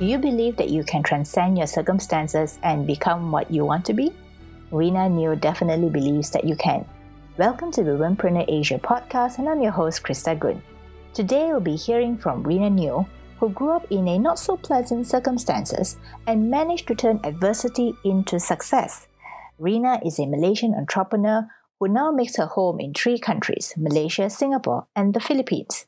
Do you believe that you can transcend your circumstances and become what you want to be? Rina Neoh definitely believes that you can. Welcome to the Womenpreneur Asia podcast, and I'm your host, Krista Gun. Today we'll be hearing from Rina Neoh, who grew up in a not-so-pleasant circumstances and managed to turn adversity into success. Rina is a Malaysian entrepreneur who now makes her home in 3 countries, Malaysia, Singapore, and the Philippines.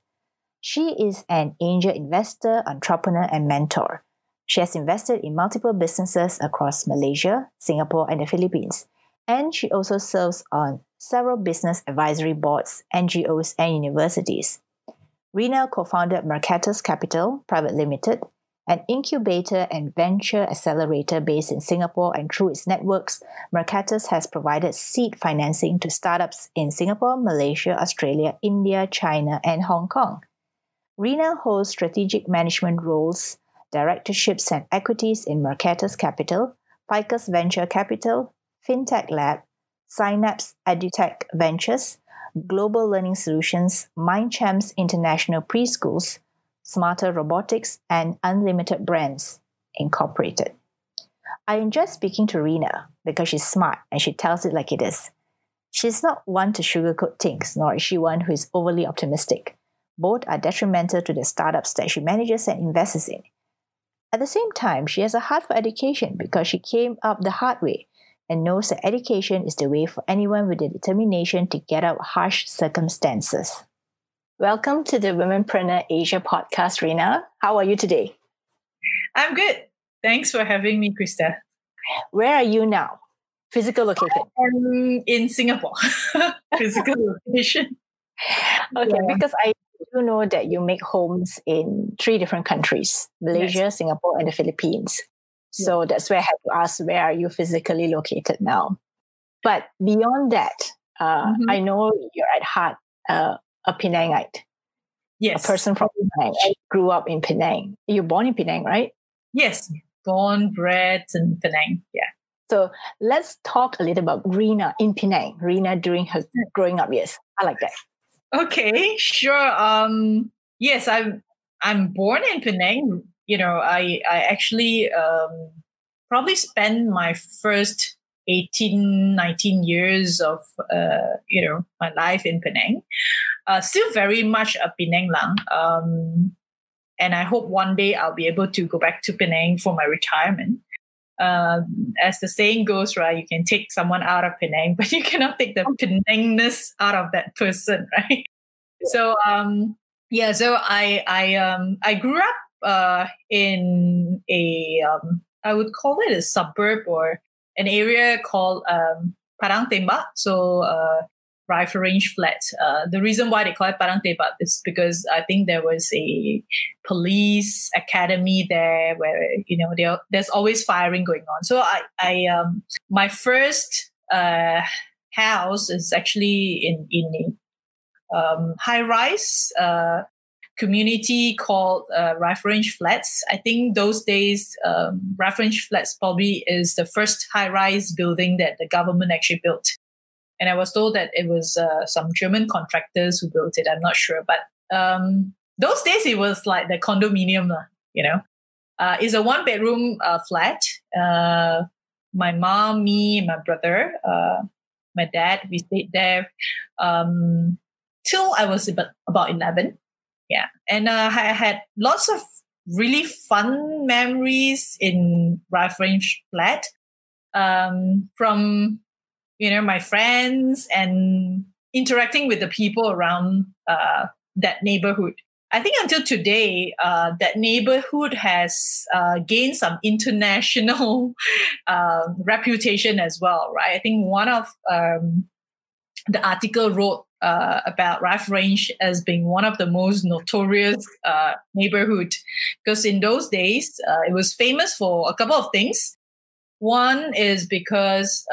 She is an angel investor, entrepreneur, and mentor. She has invested in multiple businesses across Malaysia, Singapore, and the Philippines. And she also serves on several business advisory boards, NGOs, and universities. Rina co-founded Mercatus Capital Private Limited, an incubator and venture accelerator based in Singapore, and through its networks, Mercatus has provided seed financing to startups in Singapore, Malaysia, Australia, India, China, and Hong Kong. Rina holds strategic management roles, directorships and equities in Mercatus Capital, Ficus Venture Capital, Fintech Lab, Synapse EduTech Ventures, Global Learning Solutions, MindChamps International Preschools, Smarter Robotics, and Unlimited Brands Incorporated. I enjoy speaking to Rina because she's smart and she tells it like it is. She's not one to sugarcoat things, nor is she one who is overly optimistic. Both are detrimental to the startups that she manages and invests in. At the same time, she has a heart for education because she came up the hard way and knows that education is the way for anyone with the determination to get out of harsh circumstances. Welcome to the Womenpreneur Asia podcast, Rina. How are you today? I'm good. Thanks for having me, Krista. Where are you now? Physical location? I'm in Singapore. Physical location. Okay, yeah. Because I do know that you make homes in 3 different countries, Malaysia, yes, Singapore, and the Philippines. So that's where I had to ask, where are you physically located now? But beyond that, I know you're at heart a Penangite. Yes. A person from Penang. I grew up in Penang. You're born in Penang, right? Yes. Born, bred in Penang. Yeah. So let's talk a little about Rina in Penang. Rina during her growing up years. I like that. Okay, sure. Yes, I'm born in Penang. You know, I actually probably spent my first 18, 19 years of my life in Penang. Still very much a Penang lang. And I hope one day I'll be able to go back to Penang for my retirement. As the saying goes, right, you can take someone out of Penang, but you cannot take the Penangness out of that person, right? So so I grew up in a I would call it a suburb or an area called Padang Tembak, so rifle range flat. The reason why they call it Padang Tembak is because I think there was a police academy there where there's always firing going on. So I my first house is actually in a high-rise community called Rifle Range Flats. I think those days Rifle Range Flats probably is the first high-rise building that the government actually built. And I was told that it was some German contractors who built it. I'm not sure. But those days it was like the condominium, It's a 1-bedroom flat. My mom, me, and my brother, my dad, we stayed there till I was about 11. Yeah. And I had lots of really fun memories in Rifle Range Flat from my friends and interacting with the people around that neighborhood. I think until today, that neighborhood has gained some international reputation as well, right? I think one of the article wrote about Rifle Range as being one of the most notorious neighborhood, because in those days, it was famous for a couple of things. One is because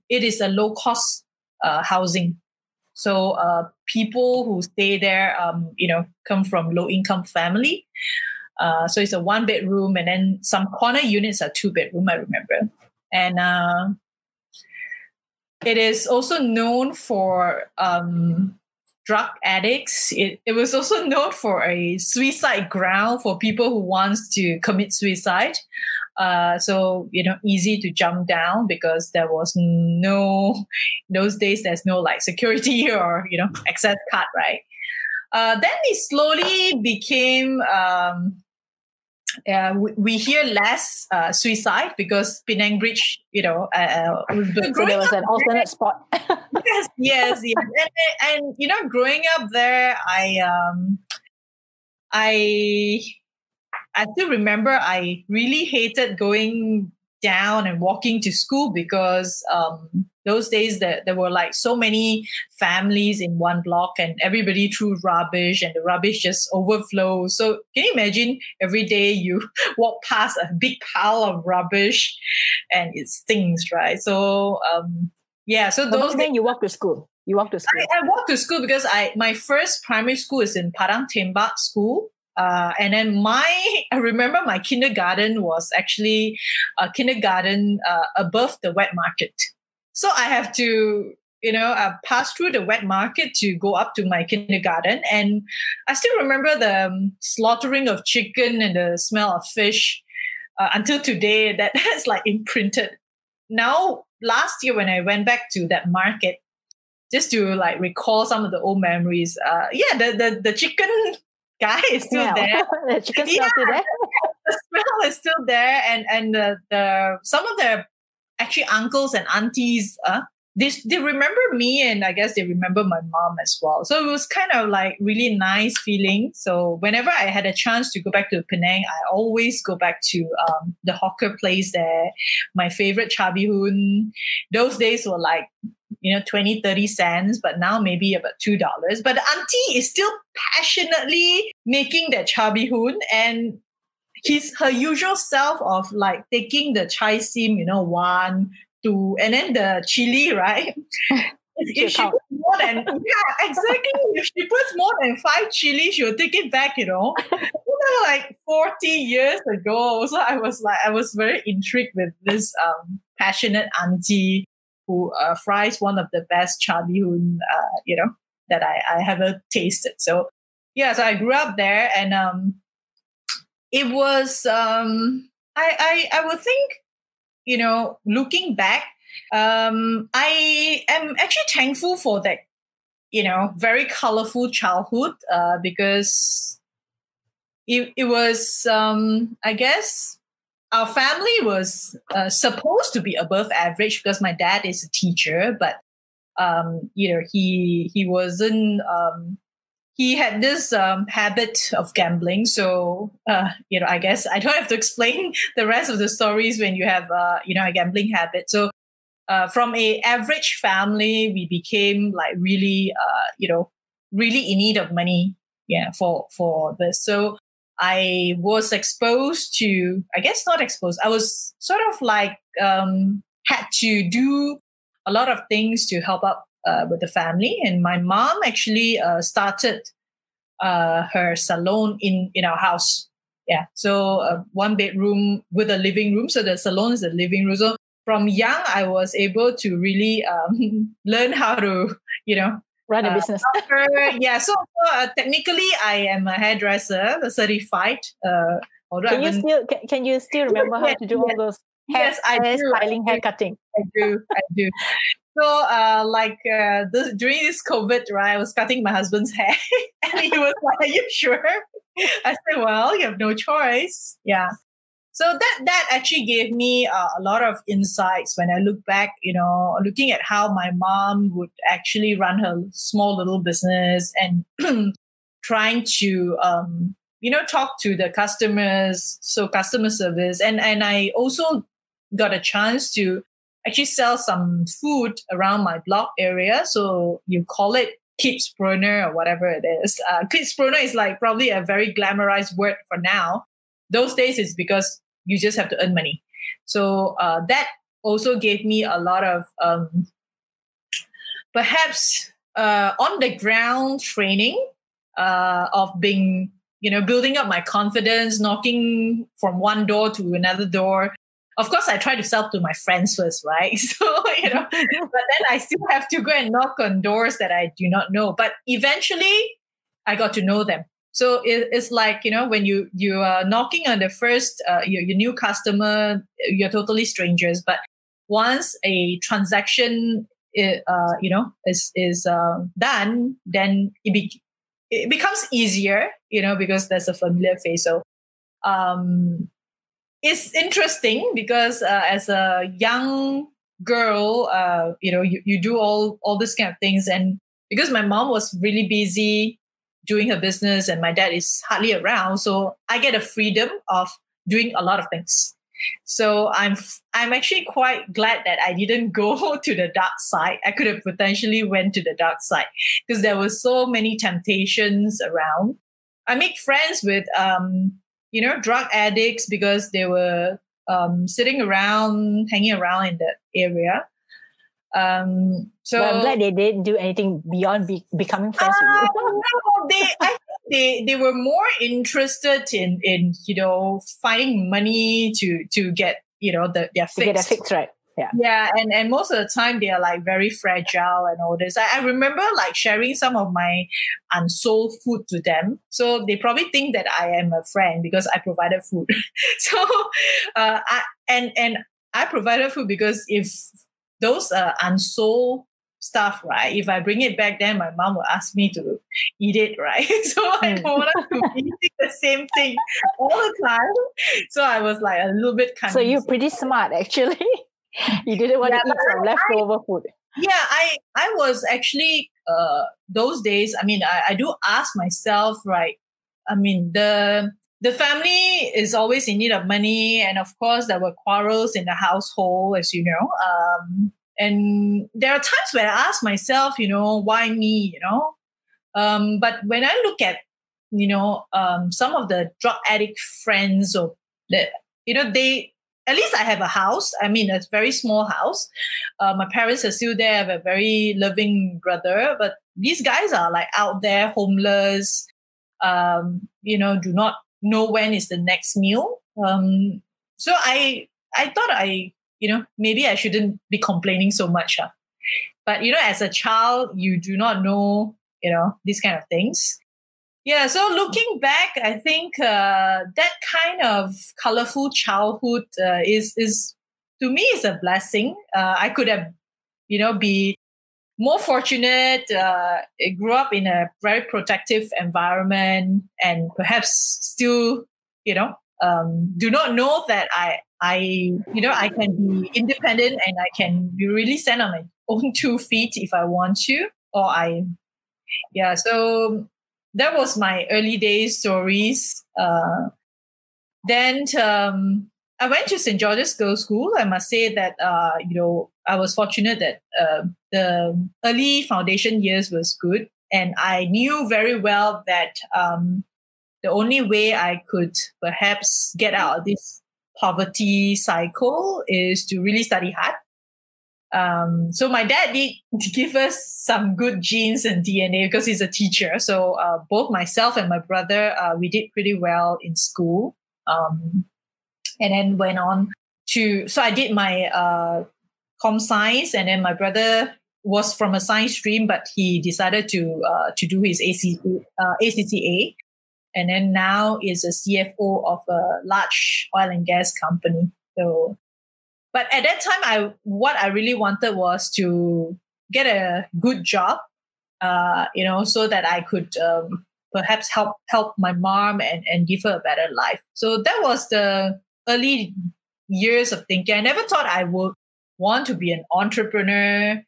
it is a low-cost housing. So people who stay there, come from low-income family. So it's a 1-bedroom, and then some corner units are 2-bedroom, I remember. And it is also known for drug addicts. It was also known for a suicide ground for people who wants to commit suicide. So, easy to jump down because there was those days, there's no like security or, access card, right? Then it slowly became, we hear less suicide because Penang Bridge, so there was an alternate spot. yes. And growing up there, I still remember I really hated going down and walking to school because those days there were like so many families in one block and everybody threw rubbish and the rubbish just overflows. So can you imagine every day you walk past a big pile of rubbish and it stings, right? So so those days you walk to school. I walked to school because my first primary school is in Padang Tembak School. And then I remember my kindergarten was actually a kindergarten above the wet market. So I have to, pass through the wet market to go up to my kindergarten. And I still remember the slaughtering of chicken and the smell of fish until today. That has like imprinted. Now, last year when I went back to that market, just to like recall some of the old memories, the chicken guy is still there. The chicken smell still there. The smell is still there, and the some of the actually uncles and aunties, they remember me, and I guess they remember my mom as well. So it was kind of like really nice feeling. So whenever I had a chance to go back to Penang, I always go back to the hawker place there. My favorite chabi hoon. Those days were like 20, 30 cents, but now maybe about $2. But the auntie is still passionately making that chabi hoon, and her usual self of like taking the chai sim, 1, 2, and then the chili, right? If she puts more than if she puts more than 5 chili, she'll take it back, like 40 years ago. So I was very intrigued with this passionate auntie who fries one of the best chabi hoon, that I have ever tasted. So so I grew up there, and it was I would think, looking back, I am actually thankful for that, very colorful childhood, because it was I guess our family was supposed to be above average because my dad is a teacher, but he wasn't. He had this habit of gambling. So, I guess I don't have to explain the rest of the stories when you have, a gambling habit. So, from a average family, we became like really, really in need of money, for this. So, I was exposed to, I guess not exposed, I was sort of like, had to do a lot of things to help out with the family. And my mom actually started her salon in our house. Yeah. So 1 bedroom with a living room. So the salon is the living room. So from young, I was able to really learn how to, run a business. So technically, I am a hairdresser, certified. Can you still remember how to do all those hair styling, hair cutting? I do. So, during this COVID, right, I was cutting my husband's hair, and he was like, "Are you sure?" I said, "Well, you have no choice." Yeah. So that actually gave me a lot of insights when I look back, looking at how my mom would actually run her small little business and trying to, talk to the customers. So customer service. And I also got a chance to actually sell some food around my block area. So you call it kidspreneur or whatever it is. Kidspreneur is like probably a very glamorized word for now. Those days it's because you just have to earn money. So that also gave me a lot of perhaps on the ground training of being, building up my confidence, knocking from one door to another door, of course, I try to sell to my friends first, right? So, but then I still have to go and knock on doors that I do not know. But eventually, I got to know them. So it's like, when you are knocking on the first, your new customer, you're totally strangers. But once a transaction, is done, then it becomes easier, because there's a familiar face. So it's interesting because as a young girl, you do all this kind of things. And because my mom was really busy doing her business and my dad is hardly around, so I get a freedom of doing a lot of things. So I'm actually quite glad that I didn't go to the dark side. I could have potentially went to the dark side because there were so many temptations around. I make friends with drug addicts because they were hanging around in that area. So I'm glad they didn't do anything beyond becoming friends with you. No, I think they were more interested in finding money to get their fix. To get a fix, right? Yeah. Yeah, and most of the time they are like very fragile and all this. I remember like sharing some of my unsold food to them. So they probably think that I am a friend because I provided food. So I provided food because if those unsold stuff, right? If I bring it back, then my mom will ask me to eat it, right? So I don't want to be eating the same thing all the time. So I was like a little bit kind of. So you're pretty smart, actually. You didn't want to eat from leftover food. Yeah, I was actually those days. I mean, I do ask myself, right? I mean, the family is always in need of money, and of course, there were quarrels in the household, as you know. And there are times where I ask myself, why me? But when I look at, some of the drug addict friends, or that, they. At least I have a house. I mean, a very small house. My parents are still there. I have a very loving brother. But these guys are like out there, homeless, do not know when is the next meal. So I thought maybe I shouldn't be complaining so much. But, as a child, you do not know, these kind of things. Yeah, so looking back, I think that kind of colorful childhood is to me is a blessing. I could have, be more fortunate. I grew up in a very protective environment, and perhaps still, do not know that I can be independent and I can be really stand on my own 2 feet if I want to, So that was my early days stories. Then I went to St. George's Girls' School. I must say that, I was fortunate that the early foundation years was good. And I knew very well that the only way I could perhaps get out of this poverty cycle is to really study hard. So my dad did give us some good genes and DNA because he's a teacher. So both myself and my brother, we did pretty well in school. And then went on so I did my com science, and then my brother was from a science stream, but he decided to do his ACCA. And then now is a CFO of a large oil and gas company. So, but at that time, what I really wanted was to get a good job, so that I could perhaps help my mom and give her a better life. So that was the early years of thinking. I never thought I would want to be an entrepreneur.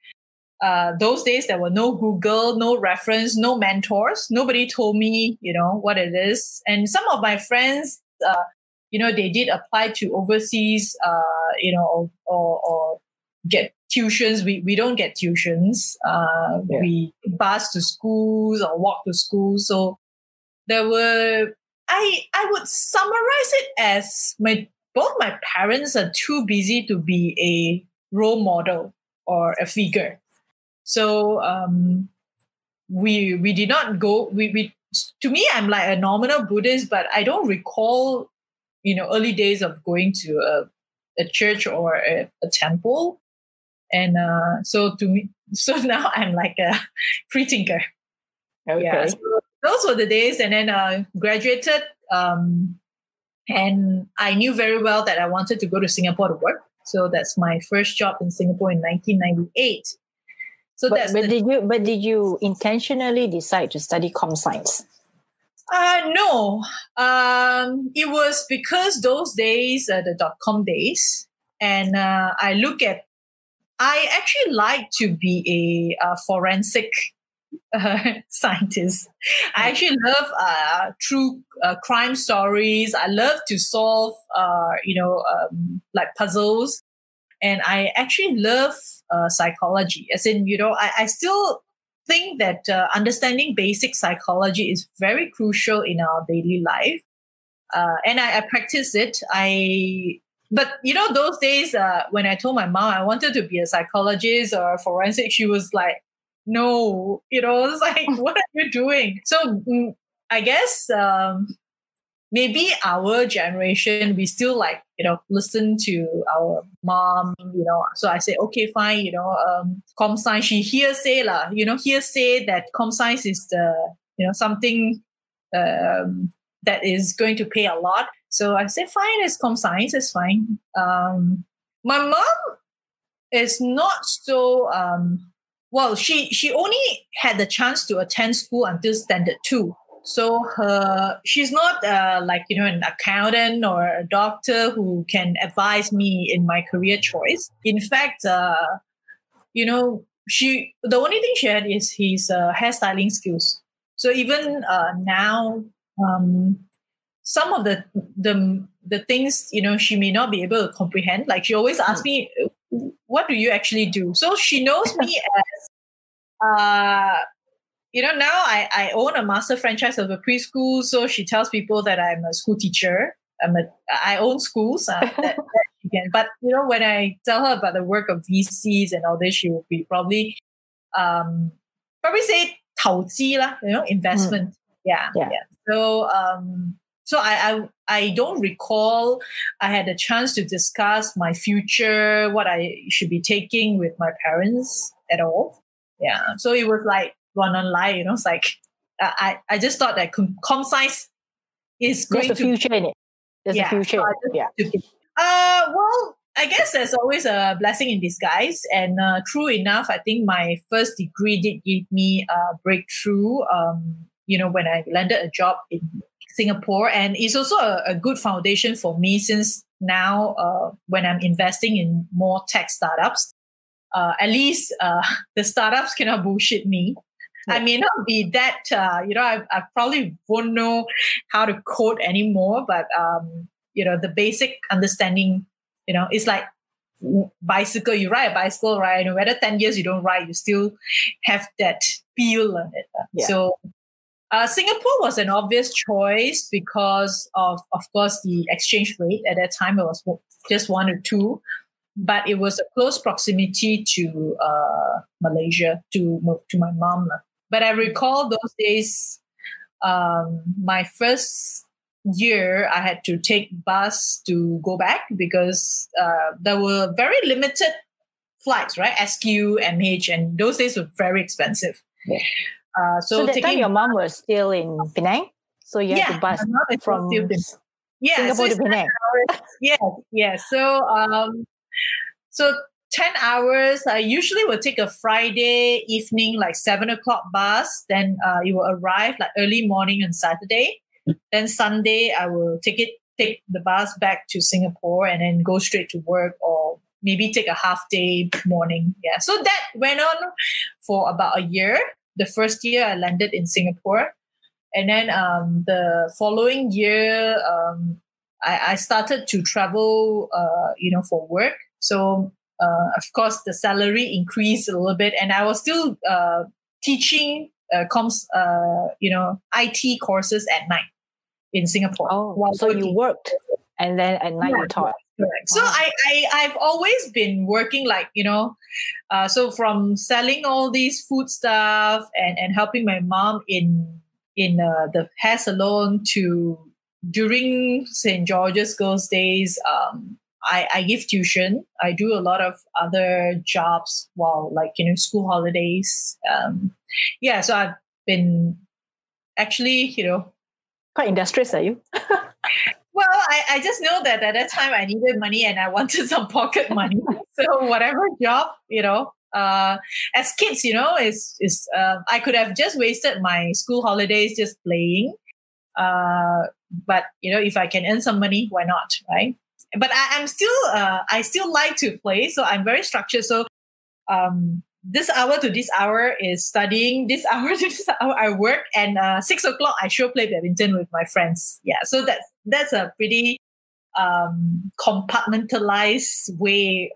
Those days, there were no Google, no reference, no mentors. Nobody told me, what it is. And some of my friends, they did apply to overseas, or get tuitions. We don't get tuitions. We bus to schools or walk to schools. So there were, I would summarize it as both my parents are too busy to be a role model or a figure. So we did not go. We to me, I'm like a nominal Buddhist, but I don't recall, early days of going to a church or a temple. And so now I'm like a free thinker. Okay. Yeah, so those were the days. And then graduated. And I knew very well that I wanted to go to Singapore to work. So that's my first job in Singapore in 1998. So did you intentionally decide to study comm science? No. It was because those days, the .com days, and I actually like to be a forensic scientist. I actually love true crime stories. I love to solve, like puzzles. And I actually love psychology. As in, I still think that understanding basic psychology is very crucial in our daily life. And I practice it. But those days when I told my mom I wanted to be a psychologist or a forensic, she was like, no, it's like, what are you doing? So I guess maybe our generation, we still like, listen to our mom, So I said, okay, fine, comm science, she hearsay that comm science is the, something that is going to pay a lot. So I said, fine, it's comm science, it's fine. My mom is not so, she only had the chance to attend school until standard 2. So she's not an accountant or a doctor who can advise me in my career choice. In fact, the only thing she had is his hairstyling skills. So even now, some of the things, she may not be able to comprehend. Like she always asks me, what do you actually do? So she knows me as, now I own a master franchise of a preschool. So she tells people that I'm a school teacher. I own schools. That she can. But, when I tell her about the work of VCs and all this, she will be probably say 投資啦, investment. Yeah. So I don't recall I had a chance to discuss my future, what I should be taking with my parents at all. Yeah. So it was like one online, it's like I just thought that comm science is going There's a future in it. There's a future. Well, I guess there's always a blessing in disguise. And true enough, I think my first degree did give me a breakthrough, when I landed a job in Singapore. And it's also a good foundation for me, since now when I'm investing in more tech startups, at least the startups cannot bullshit me. Yeah. I may not be that, I probably won't know how to code anymore, but, the basic understanding, it's like bicycle. You ride a bicycle, right? No matter 10 years you don't ride, you still have that feel on it. Yeah. So Singapore was an obvious choice because of course, the exchange rate. At that time, it was just 1 or 2. But it was a close proximity to Malaysia, to my mom. But I recall those days, my first year, I had to take bus to go back because there were very limited flights, right? SQ, MH, and those days were very expensive. Yeah. So that time your mom was still in Penang? So you had to bus from Singapore to Penang? Yes. So 10 hours, I usually will take a Friday evening, like 7 o'clock bus. Then it will arrive like early morning on Saturday. Then Sunday, I will take the bus back to Singapore and then go straight to work, or maybe take a half day morning. Yeah. So that went on for about a year. The first year I landed in Singapore. And then the following year, I started to travel, for work. So, of course, the salary increased a little bit, and I was still teaching IT courses at night in Singapore. Oh, so you worked, and then at night you taught. Correct. So I've always been working, like, so from selling all these food stuff and helping my mom in the hair salon to during St. George's Girls' Days, I give tuition. I do a lot of other jobs while school holidays. So I've been actually, Quite industrious, are you? well, I just know that at that time I needed money and I wanted some pocket money. So whatever job, as kids, I could have just wasted my school holidays just playing. But if I can earn some money, why not, right? But I'm still, I still like to play, so I'm very structured. So this hour to this hour is studying. This hour to this hour I work, and 6 o'clock I sure play badminton with my friends. Yeah, so that's a pretty compartmentalized way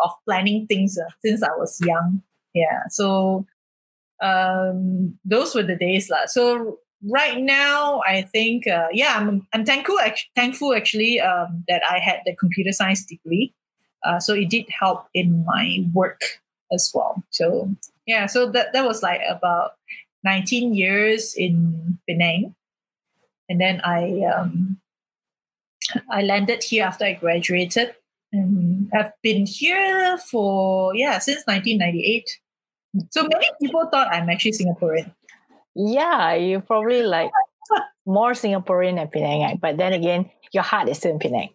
of planning things since I was young. Yeah, so those were the days, lah. So right now, I think I'm thankful actually that I had the computer science degree. So it did help in my work as well. So so that was like about 19 years in Penang, and then I landed here after I graduated, and I've been here for since 1998. So many people thought I'm actually Singaporean. Yeah, you're probably like more Singaporean than Penang, but then again, your heart is still in Penang.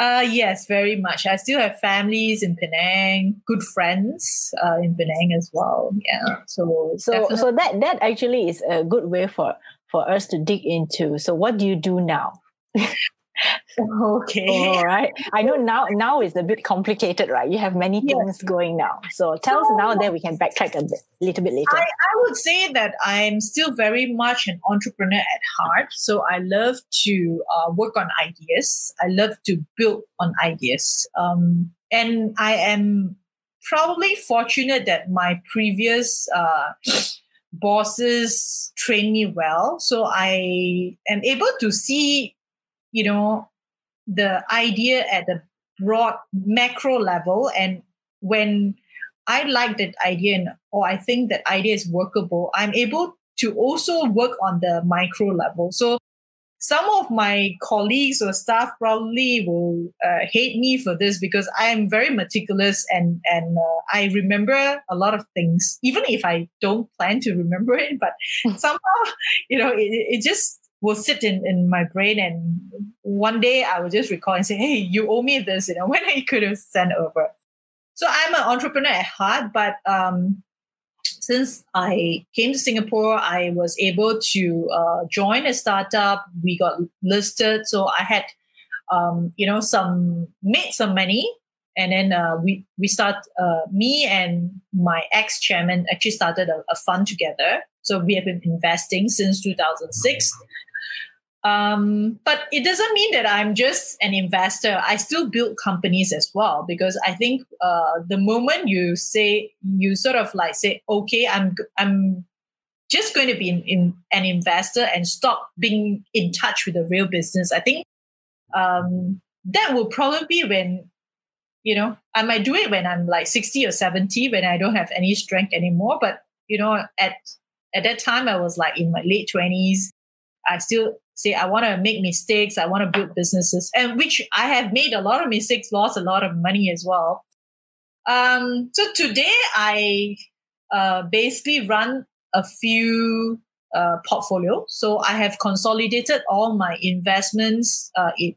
Yes, very much. I still have families in Penang, good friends in Penang as well. Yeah. So that actually is a good way for us to dig into. So what do you do now? Okay. All right. I know now is a bit complicated, right? You have many things going now. So tell us now, then we can backtrack a little bit later. I would say that I'm still very much an entrepreneur at heart. So I love to work on ideas. I love to build on ideas. And I am probably fortunate that my previous bosses trained me well. So I am able to see the idea at the broad macro level. And when I like that idea or I think that idea is workable, I'm able to also work on the micro level. So some of my colleagues or staff probably will hate me for this because I am very meticulous and I remember a lot of things, even if I don't plan to remember it, but somehow, it just will sit in my brain, and one day I will just recall and say, hey, you owe me this, when I could have sent over. So I'm an entrepreneur at heart, but since I came to Singapore, I was able to join a startup. We got listed. So I had, made some money. And then we start, me and my ex-chairman actually started a fund together. So we have been investing since 2006. But it doesn't mean that I'm just an investor. I still build companies as well, because I think the moment you say, okay, I'm just going to be an investor and stop being in touch with the real business. I think that will probably be when, I might do it when I'm like 60 or 70, when I don't have any strength anymore. But, at that time, I was like in my late 20s. I still say I want to make mistakes. I want to build businesses, and which I have made a lot of mistakes, lost a lot of money as well. So today I basically run a few portfolios. So I have consolidated all my investments,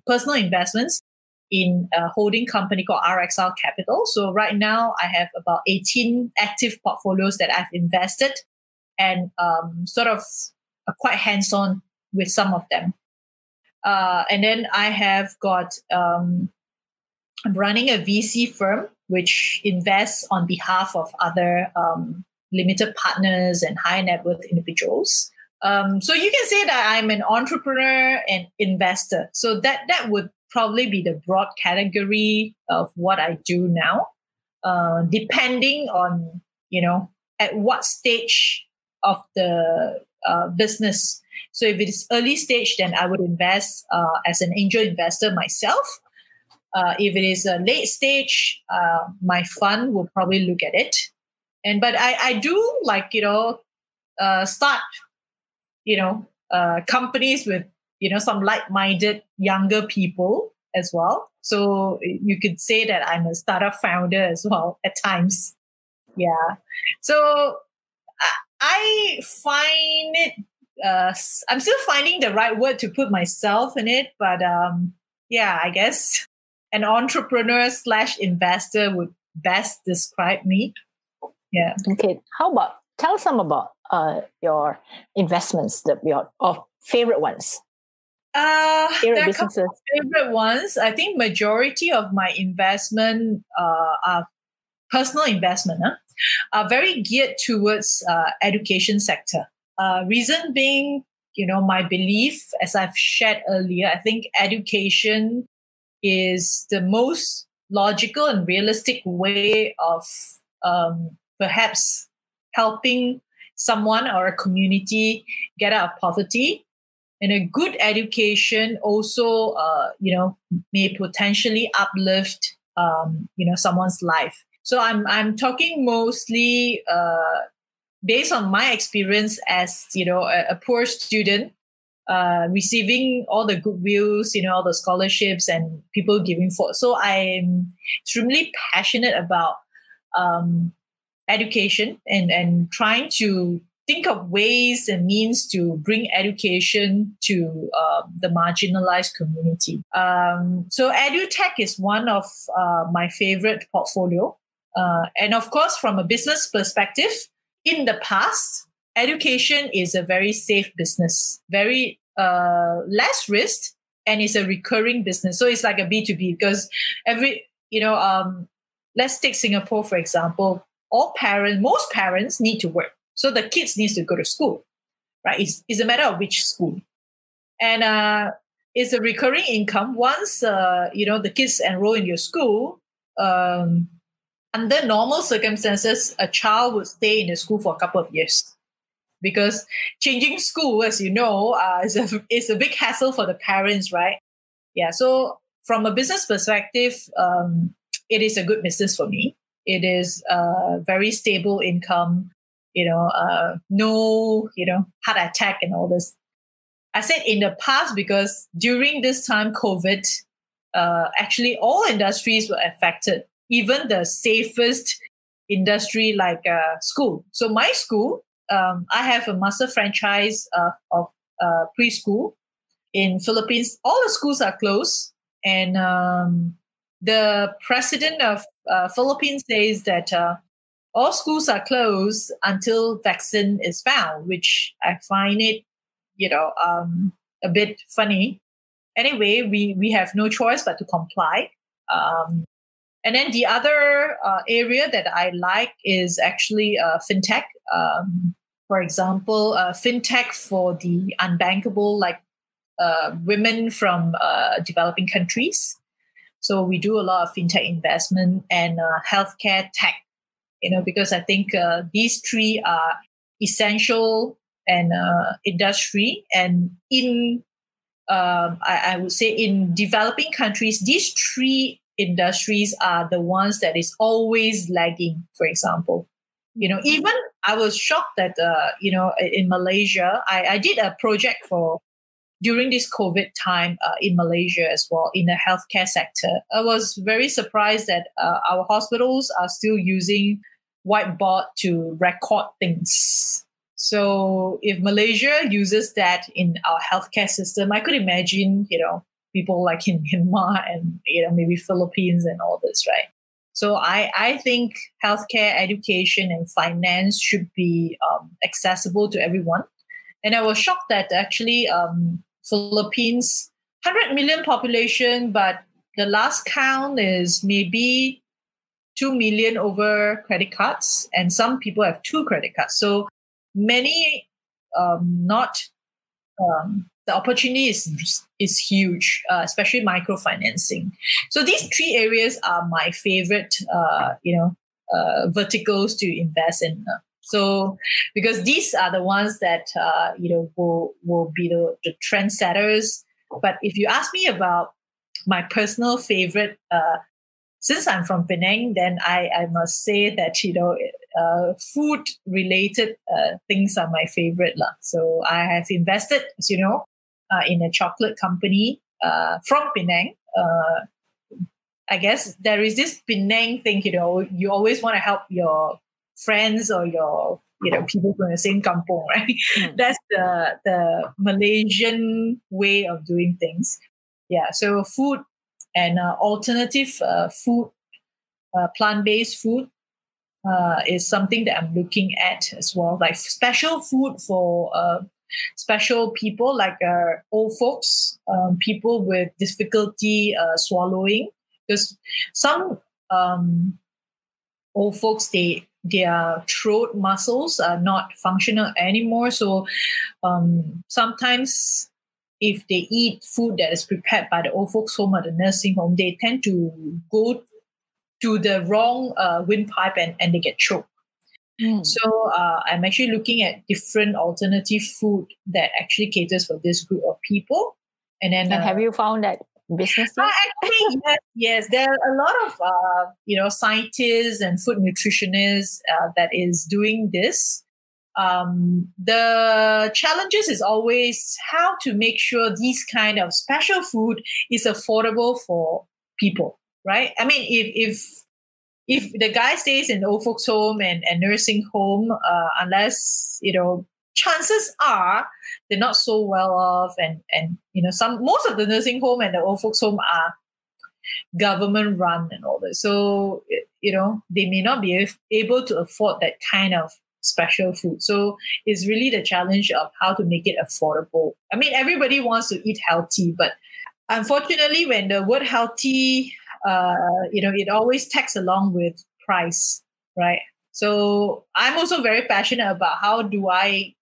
personal investments, in a holding company called RXR Capital. So right now I have about 18 active portfolios that I've invested, and sort of quite hands-on with some of them. And then I have got, I'm running a VC firm which invests on behalf of other limited partners and high net worth individuals. So you can say that I'm an entrepreneur and investor. So that would probably be the broad category of what I do now, depending on, at what stage of the business. So if it is early stage, then I would invest as an angel investor myself. If it is a late stage, my fund will probably look at it. But I do start, companies with, some like-minded younger people as well. So you could say that I'm a startup founder as well at times. Yeah. So I find it, I'm still finding the right word to put myself in it. But yeah, I guess an entrepreneur / investor would best describe me. Yeah. Okay. How about, tell us some about your investments, your favorite ones. There are a couple of favorite ones. I think majority of my investment are personal investment, are very geared towards education sector. Reason being, my belief, as I've shared earlier, I think education is the most logical and realistic way of perhaps helping someone or a community get out of poverty. And a good education also, may potentially uplift, someone's life. So I'm talking mostly based on my experience as, a poor student, receiving all the goodwills, all the scholarships and people giving for. So I'm extremely passionate about education and trying to think of ways and means to bring education to the marginalized community. So EduTech is one of my favorite portfolio. And of course, from a business perspective, in the past, education is a very safe business, very less risk, and it's a recurring business. So it's like a B2B because let's take Singapore, for example. Most parents need to work. So the kids needs to go to school, right? It's a matter of which school. And it's a recurring income. Once, the kids enroll in your school, under normal circumstances, a child would stay in the school for a couple of years. Because changing school, as you know, is a big hassle for the parents, right? Yeah. So from a business perspective, it is a good business for me. It is a very stable income. No, heart attack and all this. I said in the past because during this time, COVID, actually all industries were affected, even the safest industry like school. So my school, I have a master franchise of preschool in Philippines. All the schools are closed. And the president of Philippines says that all schools are closed until vaccine is found, which I find it, a bit funny. Anyway, we have no choice but to comply. And then the other area that I like is actually fintech. For example, fintech for the unbankable, like women from developing countries. So we do a lot of fintech investment and healthcare tech. Because I think these three are essential and industry. And in, I would say in developing countries, these three industries are the ones that is always lagging, for example. Even I was shocked that, in Malaysia, I did a project during this COVID time in Malaysia as well, in the healthcare sector. I was very surprised that our hospitals are still using whiteboard to record things. So if Malaysia uses that in our healthcare system, I could imagine, people like in Myanmar and, maybe Philippines and all this, right? So I think healthcare, education, and finance should be accessible to everyone. And I was shocked that actually Philippines, 100 million population, but the last count is maybe 2 million over credit cards, and some people have 2 credit cards. So many the opportunity is huge, especially microfinancing. So these 3 areas are my favorite, verticals to invest in. So because these are the ones that will be the trendsetters. But if you ask me about my personal favorite, since I'm from Penang, then I must say that food related things are my favorite lah. So I have invested, as you know, in a chocolate company from Penang, I guess there is this Penang thing, you always want to help your friends or your, people from the same kampong, right? That's the Malaysian way of doing things. Yeah, so food and alternative food, plant-based food is something that I'm looking at as well. Like special food for special people, like old folks, people with difficulty swallowing. Because some old folks, their throat muscles are not functional anymore. So sometimes if they eat food that is prepared by the old folks home or the nursing home, they tend to go to the wrong windpipe and they get choked. So I'm actually looking at different alternative food that actually caters for this group of people. And then have you found that business yet? Actually, yes. There are a lot of scientists and food nutritionists that is doing this. The challenges is always how to make sure these kind of special food is affordable for people, right? I mean, if the guy stays in the old folks home and nursing home, unless, chances are they're not so well off, and most of the nursing home and the old folks home are government run and all that. So, they may not be able to afford that kind of special food. So it's really the challenge of how to make it affordable. I mean, everybody wants to eat healthy, but unfortunately, when the word healthy, it always tags along with price, right? So I'm also very passionate about how do I,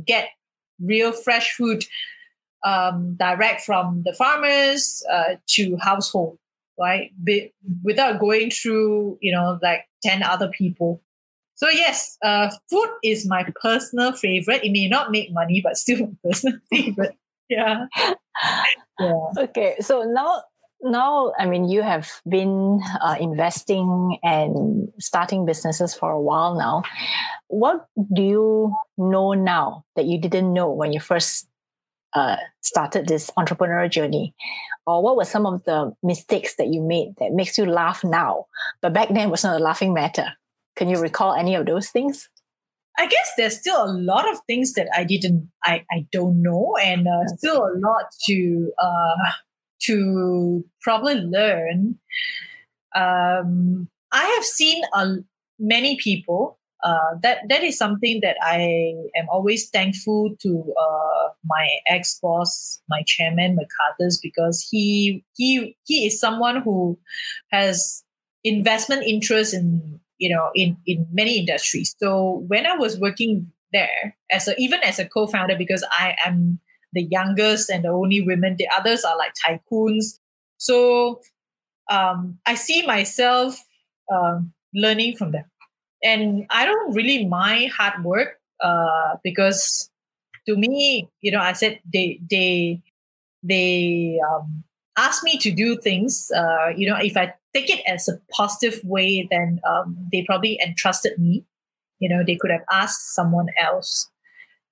get real fresh food direct from the farmers to household, right? Without going through, like 10 other people. So yes, food is my personal favorite. It may not make money, but still my personal favorite. Yeah. Okay, so now, I mean, you have been investing and starting businesses for a while now. What do you know now that you didn't know when you first started this entrepreneurial journey? Or what were some of the mistakes that you made that makes you laugh now, but back then was not a laughing matter? Can you recall any of those things? I guess there's still a lot of things that I don't know, and still a lot to probably learn. I have seen many people. That is something that I am always thankful to my ex-boss, my chairman, McCarthy's, because he is someone who has investment interest in many industries. So when I was working there even as a co-founder, because I am the youngest and the only women, the others are like tycoons. So I see myself learning from them. And I don't really mind hard work because to me, I said they ask me to do things. If I take it as a positive way, then they probably entrusted me. They could have asked someone else.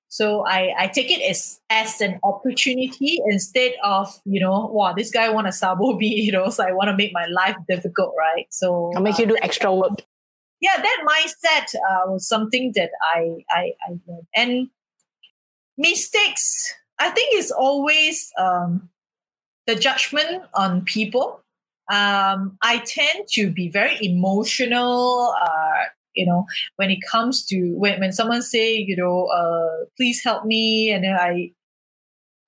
So I take it as an opportunity instead of, wow, this guy want to sabo me, so I want to make my life difficult, right? So I'll make you do extra work. Yeah, that mindset was something that I learned. And mistakes, I think, is always the judgment on people. I tend to be very emotional, when it comes to when someone say, please help me, and then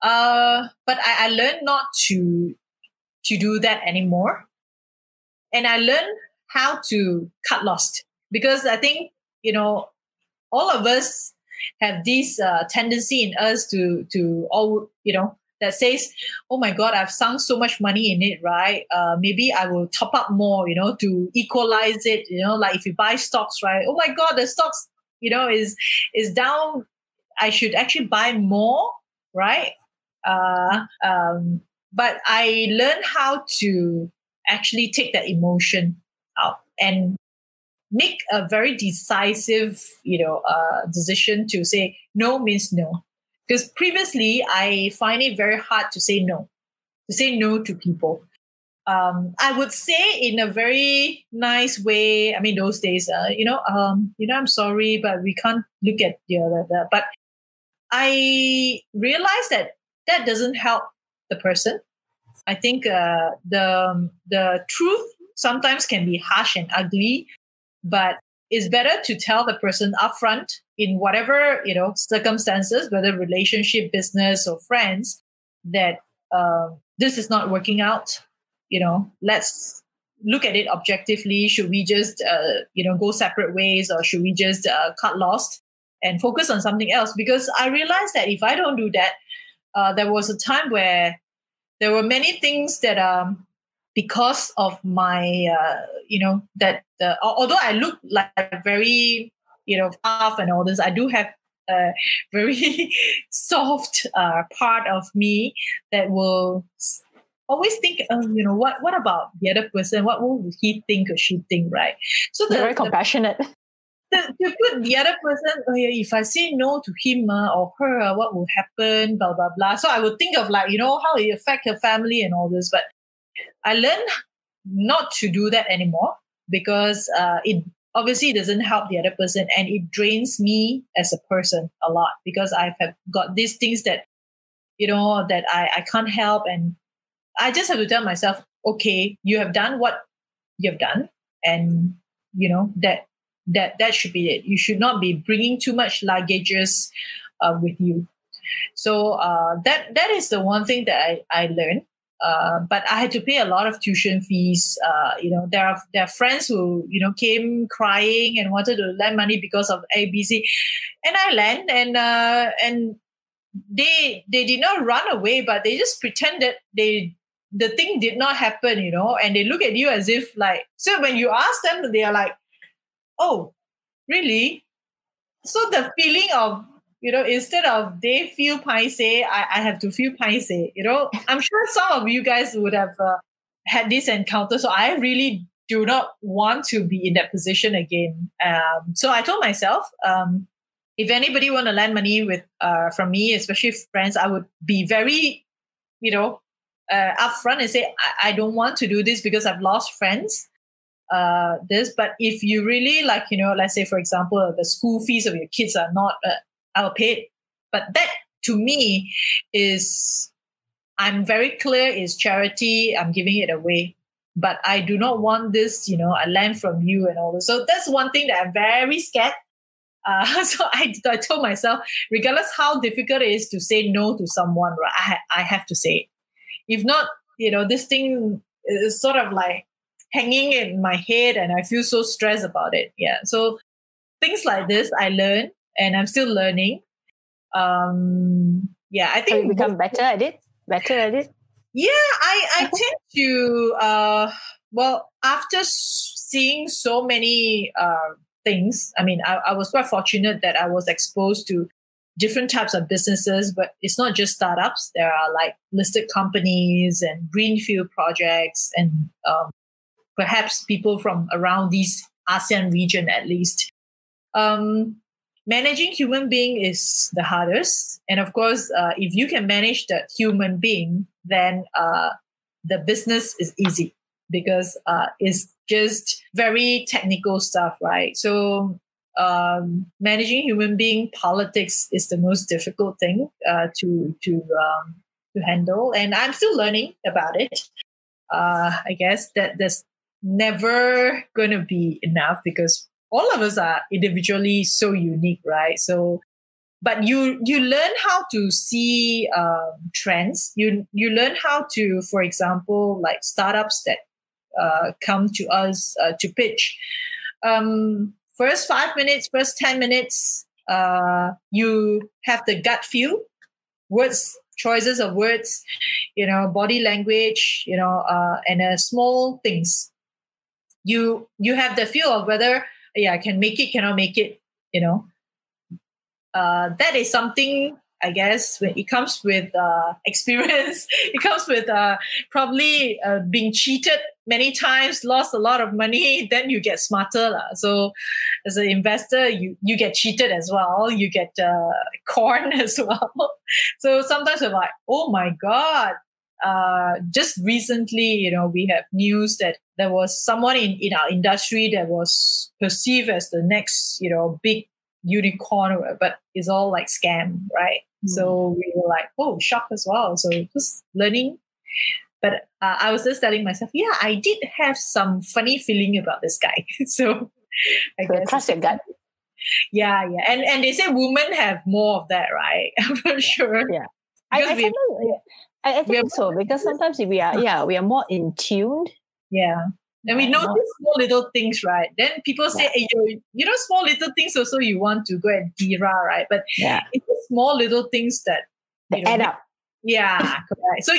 but I learned not to do that anymore, and I learned how to cut lost, because I think all of us have this tendency in us to all that says, oh my God, I've sunk so much money in it, right? Maybe I will top up more, to equalize it, like if you buy stocks, right? Oh my God, the stocks, is down. I should actually buy more, right? But I learned how to actually take that emotion out and make a very decisive, decision to say no means no. Because previously, I find it very hard to say no to people. I would say in a very nice way. I mean, those days, I'm sorry, but we can't look at the other. But I realized that doesn't help the person. I think the truth sometimes can be harsh and ugly, but it's better to tell the person upfront in whatever circumstances, whether relationship, business, or friends, that this is not working out. Let's look at it objectively. Should we just go separate ways, or should we just cut lost and focus on something else? Because I realized that if I don't do that, there was a time where there were many things that because of my although I look like very tough and all this, I do have a very soft part of me that will always think, what about the other person? What will he think or she think, right? So very compassionate. To put the other person, if I say no to him or her, what will happen? Blah blah blah. So I would think of how it affect her family and all this. But I learned not to do that anymore, because it obviously doesn't help the other person, and it drains me as a person a lot, because I have got these things that that I can't help, and I just have to tell myself, okay, you have done what you have done, and that should be it. You should not be bringing too much luggages with you. So that is the one thing that I learned. But I had to pay a lot of tuition fees. There are friends who came crying and wanted to lend money because of ABC, and I lent, and they did not run away, but they just pretended the thing did not happen, and they look at you as if so when you ask them, they are like, oh, really? So the feeling of, instead of they feel paise, I have to feel paise. I'm sure some of you guys would have had this encounter. So I really do not want to be in that position again. So I told myself, if anybody want to lend money from me, especially friends, I would be very, upfront and say, I don't want to do this because I've lost friends. But if you really let's say, for example, the school fees of your kids are not, I'll pay it. But that to me is, I'm very clear, is charity. I'm giving it away. But I do not want this, a lend from you and all this. So that's one thing that I'm very scared. So I told myself, regardless how difficult it is to say no to someone, right, I have to say it. If not, this thing is sort of hanging in my head, and I feel so stressed about it. Yeah. So things like this I learned, and I'm still learning. I think you become better at it. Yeah, I tend to after seeing so many things. I mean, I was quite fortunate that I was exposed to different types of businesses, but it's not just startups. There are listed companies and greenfield projects, and perhaps people from around this ASEAN region at least. Managing human being is the hardest. And of course, if you can manage the human being, then the business is easy, because it's just very technical stuff, right? So managing human being, politics is the most difficult thing to handle. And I'm still learning about it. I guess that there's never going to be enough, because all of us are individually so unique, right? So, but you learn how to see trends. You learn how to, for example, startups that come to us to pitch. First 5 minutes, first 10 minutes, you have the gut feel, choices of words, body language, and small things. You have the feel of whether, I can make it, cannot make it, that is something, I guess, when it comes with experience, it comes with probably being cheated many times, lost a lot of money, then you get smarter. So as an investor, you get cheated as well. You get corn as well. So sometimes we're like, oh my God, just recently, we have news that there was someone in our industry that was perceived as the next, big unicorn, but it's all like scam, right? So we were like, oh, shocked as well. So just learning. But I was just telling myself, yeah, I did have some funny feeling about this guy. So I guess trust your gut. Yeah. And they say women have more of that, right? I'm not sure. Yeah. I think so, because sometimes we are more in tune. Yeah. And we notice small little things, right? Then people say, hey, small little things also you want to go and tira, right? But it's the small little things that add up. Yeah, correct. So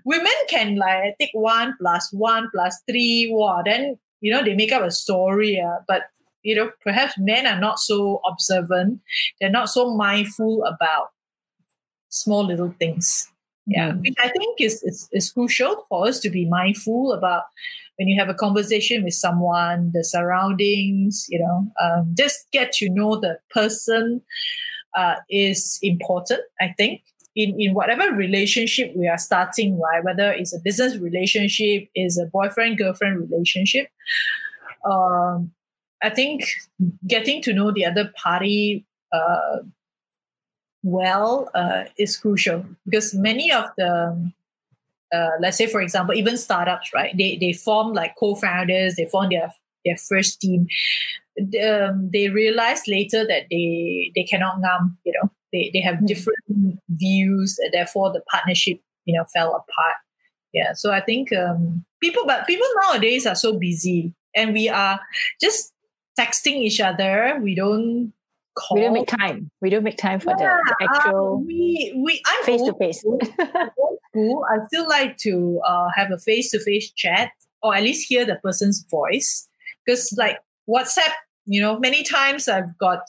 women can like take 1 + 1 + 3, wow, then they make up a story. But perhaps men are not so observant. They're not so mindful about small little things. Yeah, which I think is crucial for us to be mindful about when you have a conversation with someone, the surroundings. Just get to know the person is important, I think. In whatever relationship we are starting, right? Whether it's a business relationship, is a boyfriend-girlfriend relationship, I think getting to know the other party is crucial, because many of the let's say, for example, even startups, right? They form like co-founders, they form their first team. They realize later that they cannot ngam, They have different views, and therefore the partnership, fell apart. Yeah, so I think people nowadays are so busy, and we are just texting each other. We don't call. We don't make time. We don't make time for the actual I'm face to face. I still like to have a face to face chat, or at least hear the person's voice, because like WhatsApp, many times I've got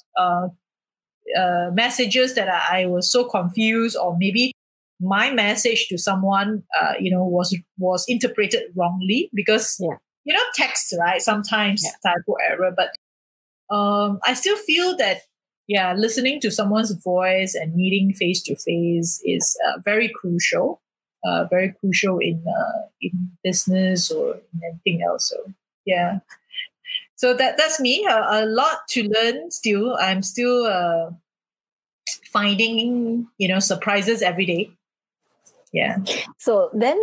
messages that I was so confused, or maybe my message to someone, was interpreted wrongly, because text, right? Sometimes typo error, but I still feel that listening to someone's voice and meeting face to face is very crucial. Very crucial in business or in anything else. So yeah. So that's me. A lot to learn still. I'm still finding, surprises every day. Yeah. So then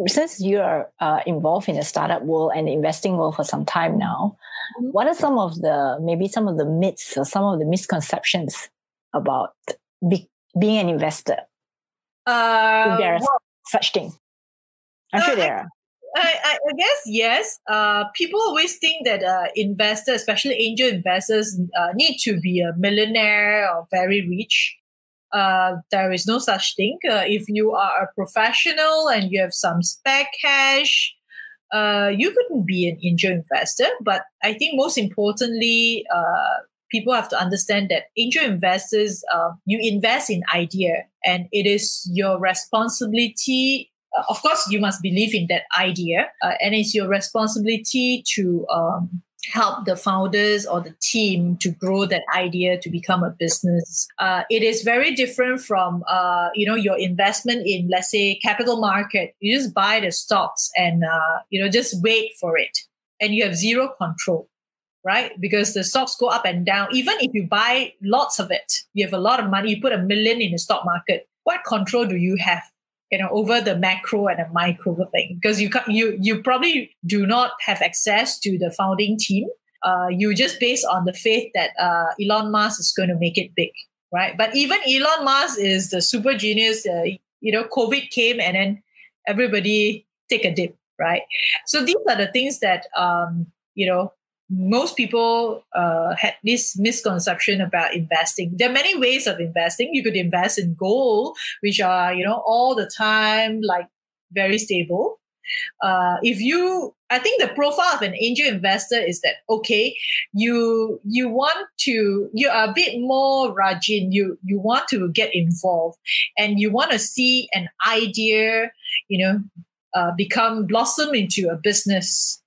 since you are involved in the startup world and the investing world for some time now, what are some of the myths or some of the misconceptions about being an investor? If there are such thing. I'm sure there are. I guess yes. People always think that investors, especially angel investors, need to be a millionaire or very rich. There is no such thing. If you are a professional and you have some spare cash, you couldn't be an angel investor. But I think most importantly, people have to understand that angel investors, you invest in idea, and it is your responsibility. Of course, you must believe in that idea, and it's your responsibility to help the founders or the team to grow that idea to become a business. It is very different from, your investment in, let's say, capital market. You just buy the stocks and, just wait for it, and you have zero control, right? Because the stocks go up and down. Even if you buy lots of it, you have a lot of money, you put $1 million in the stock market, what control do you have? Over the macro and the micro thing, because you probably do not have access to the founding team. You just based on the faith that Elon Musk is going to make it big, right? But even Elon Musk is the super genius. COVID came and then everybody take a dip, right? So these are the things that most people had this misconception about investing. There are many ways of investing. You could invest in gold, which are, all the time, like very stable. I think the profile of an angel investor is that, okay, you are a bit more rajin. You want to get involved, and you want to see an idea, blossom into a business.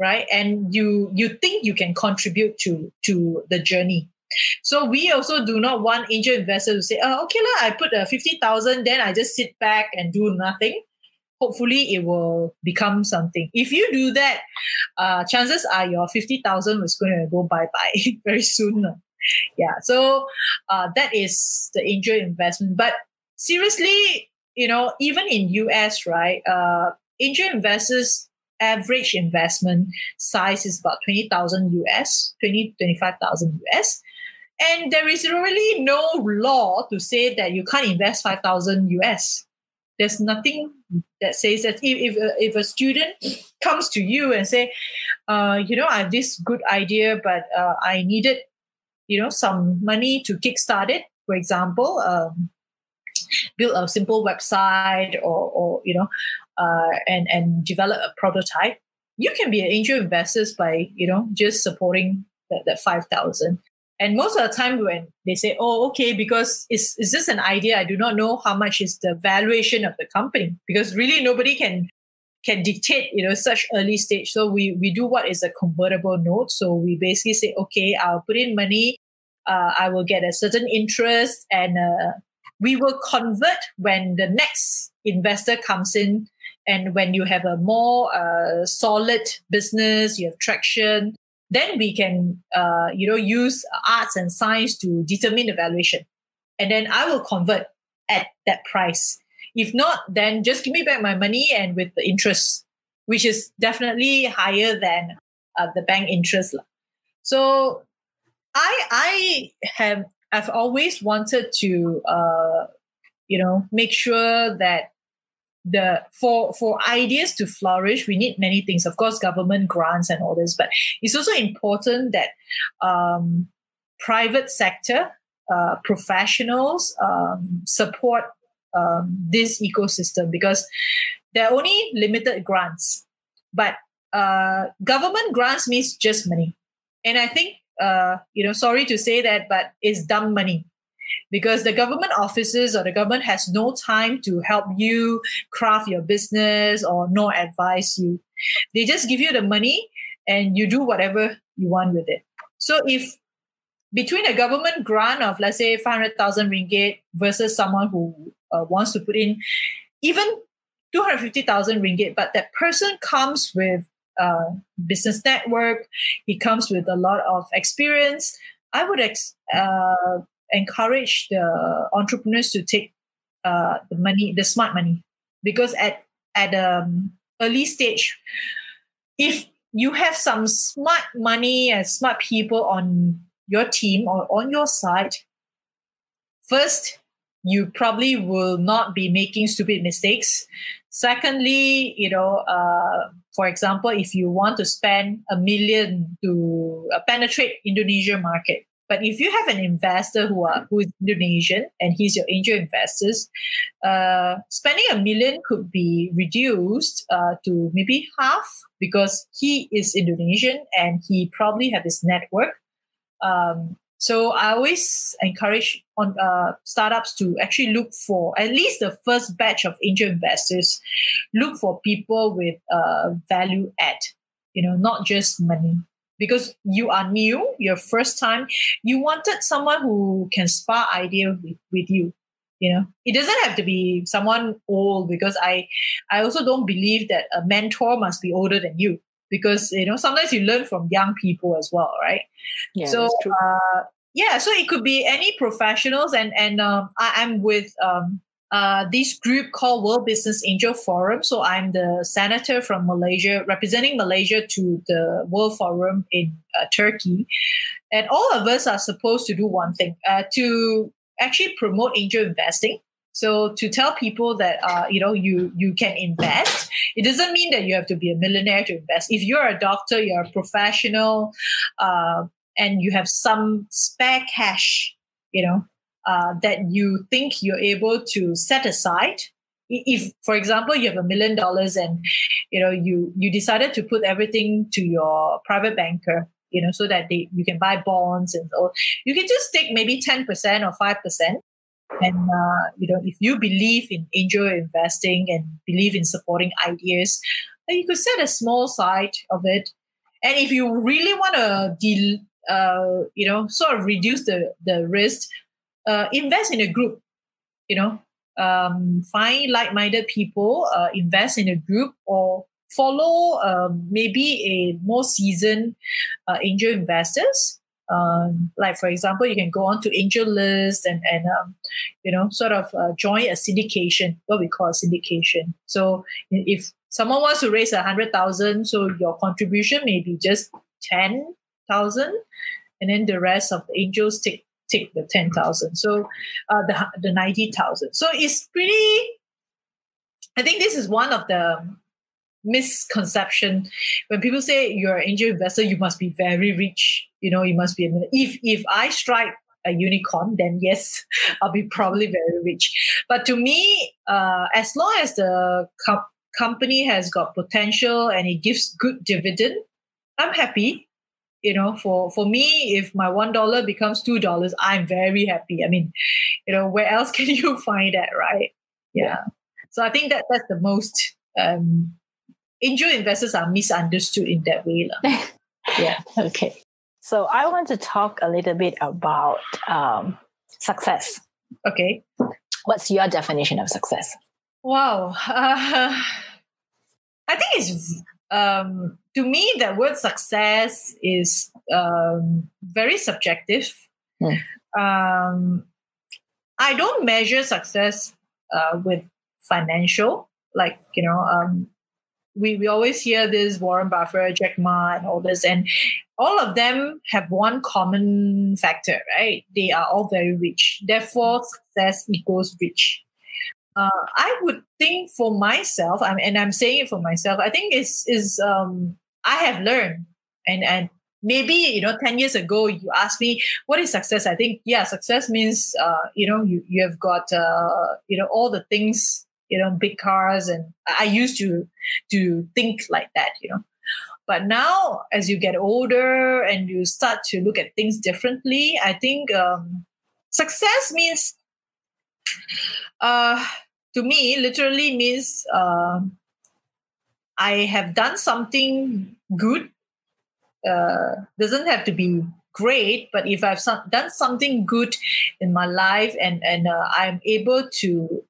Right. And you think you can contribute to the journey. So we also do not want angel investors to say, oh, okay, I put 50,000, then I just sit back and do nothing. Hopefully it will become something. If you do that, chances are your 50,000 was going to go bye-bye very soon. Yeah. So that is the angel investment. But seriously, even in US, right, angel investors average investment size is about 20,000 US, 25,000 US. And there is really no law to say that you can't invest 5,000 US. There's nothing that says that if a student comes to you and say, I have this good idea, but I needed, some money to kickstart it, for example, build a simple website or and develop a prototype, you can be an angel investor by, just supporting that 5,000. And most of the time when they say, oh, okay, because is this an idea? I do not know how much is the valuation of the company, because really nobody can dictate, such early stage. So we do what is a convertible note. So we basically say, okay, I'll put in money. I will get a certain interest, and we will convert when the next investor comes in. And when you have a more solid business, you have traction, then we can, use arts and science to determine the valuation. And then I will convert at that price. If not, then just give me back my money and with the interest, which is definitely higher than the bank interest. So I've always wanted to, make sure that for ideas to flourish, we need many things. Of course, government grants and all this, but it's also important that private sector professionals support this ecosystem, because there are only limited grants. But government grants means just money, and I think sorry to say that, but it's dumb money. Because the government offices or the government has no time to help you craft your business or nor advise you. They just give you the money and you do whatever you want with it. So if between a government grant of, let's say, 500,000 ringgit versus someone who wants to put in even 250,000 ringgit, but that person comes with business network, he comes with a lot of experience, I would encourage the entrepreneurs to take the smart money, because at early stage, if you have some smart money and smart people on your team or on your side, first, you probably will not be making stupid mistakes. Secondly, for example, if you want to spend $1 million to penetrate Indonesia market, but if you have an investor who is Indonesian and he's your angel investors, spending $1 million could be reduced to maybe half, because he is Indonesian and he probably have his network. So I always encourage startups to actually look for at least the first batch of angel investors. Look for people with value add, not just money. Because you are new, your first time, you wanted someone who can spark idea with you. It doesn't have to be someone old, because I also don't believe that a mentor must be older than you, because sometimes you learn from young people as well, right? Yeah, so that's true. So it could be any professionals, and I'm with this group called World Business Angel Forum. So I'm the senator from Malaysia, representing Malaysia to the World Forum in Turkey. And all of us are supposed to do one thing, to actually promote angel investing. So to tell people that, you can invest. It doesn't mean that you have to be a millionaire to invest. If you're a doctor, you're a professional, and you have some spare cash, that you think you're able to set aside. If, for example, you have $1 million and, you decided to put everything to your private banker, so that you can buy bonds, and or you can just take maybe 10% or 5%. And, if you believe in angel investing and believe in supporting ideas, then you could set a small side of it. And if you really want to sort of reduce the risk, invest in a group, find like-minded people, invest in a group, or follow maybe a more seasoned angel investors. Like, for example, you can go on to angel list and sort of join a syndication, what we call a syndication. So if someone wants to raise 100,000, so your contribution may be just 10,000, and then the rest of the angels take the 10,000. So the 90,000. So it's pretty. I think this is one of the misconception when people say you're an angel investor, you must be very rich. You must be. If I strike a unicorn, then yes, I'll be probably very rich. But to me, as long as the company has got potential and it gives good dividend, I'm happy. For me, if my $1 becomes $2, I'm very happy. I mean, where else can you find that, right? Yeah. So I think that's the most angel investors are misunderstood in that way. Yeah. Okay. So I want to talk a little bit about success. Okay. What's your definition of success? Wow. I think it's to me, the word success is very subjective. I don't measure success with financial, like, we always hear this Warren Buffett, Jack Ma, and all this, and all of them have one common factor, right? They are all very rich. Therefore, success equals rich. I would think for myself, and I'm saying it for myself, I think I have learned, and maybe 10 years ago you asked me what is success. I think success means you have got all the things, big cars, and I used to think like that, But now, as you get older and you start to look at things differently, I think success means, to me, literally means I have done something good. Doesn't have to be great, but if I've done something good in my life and I'm able to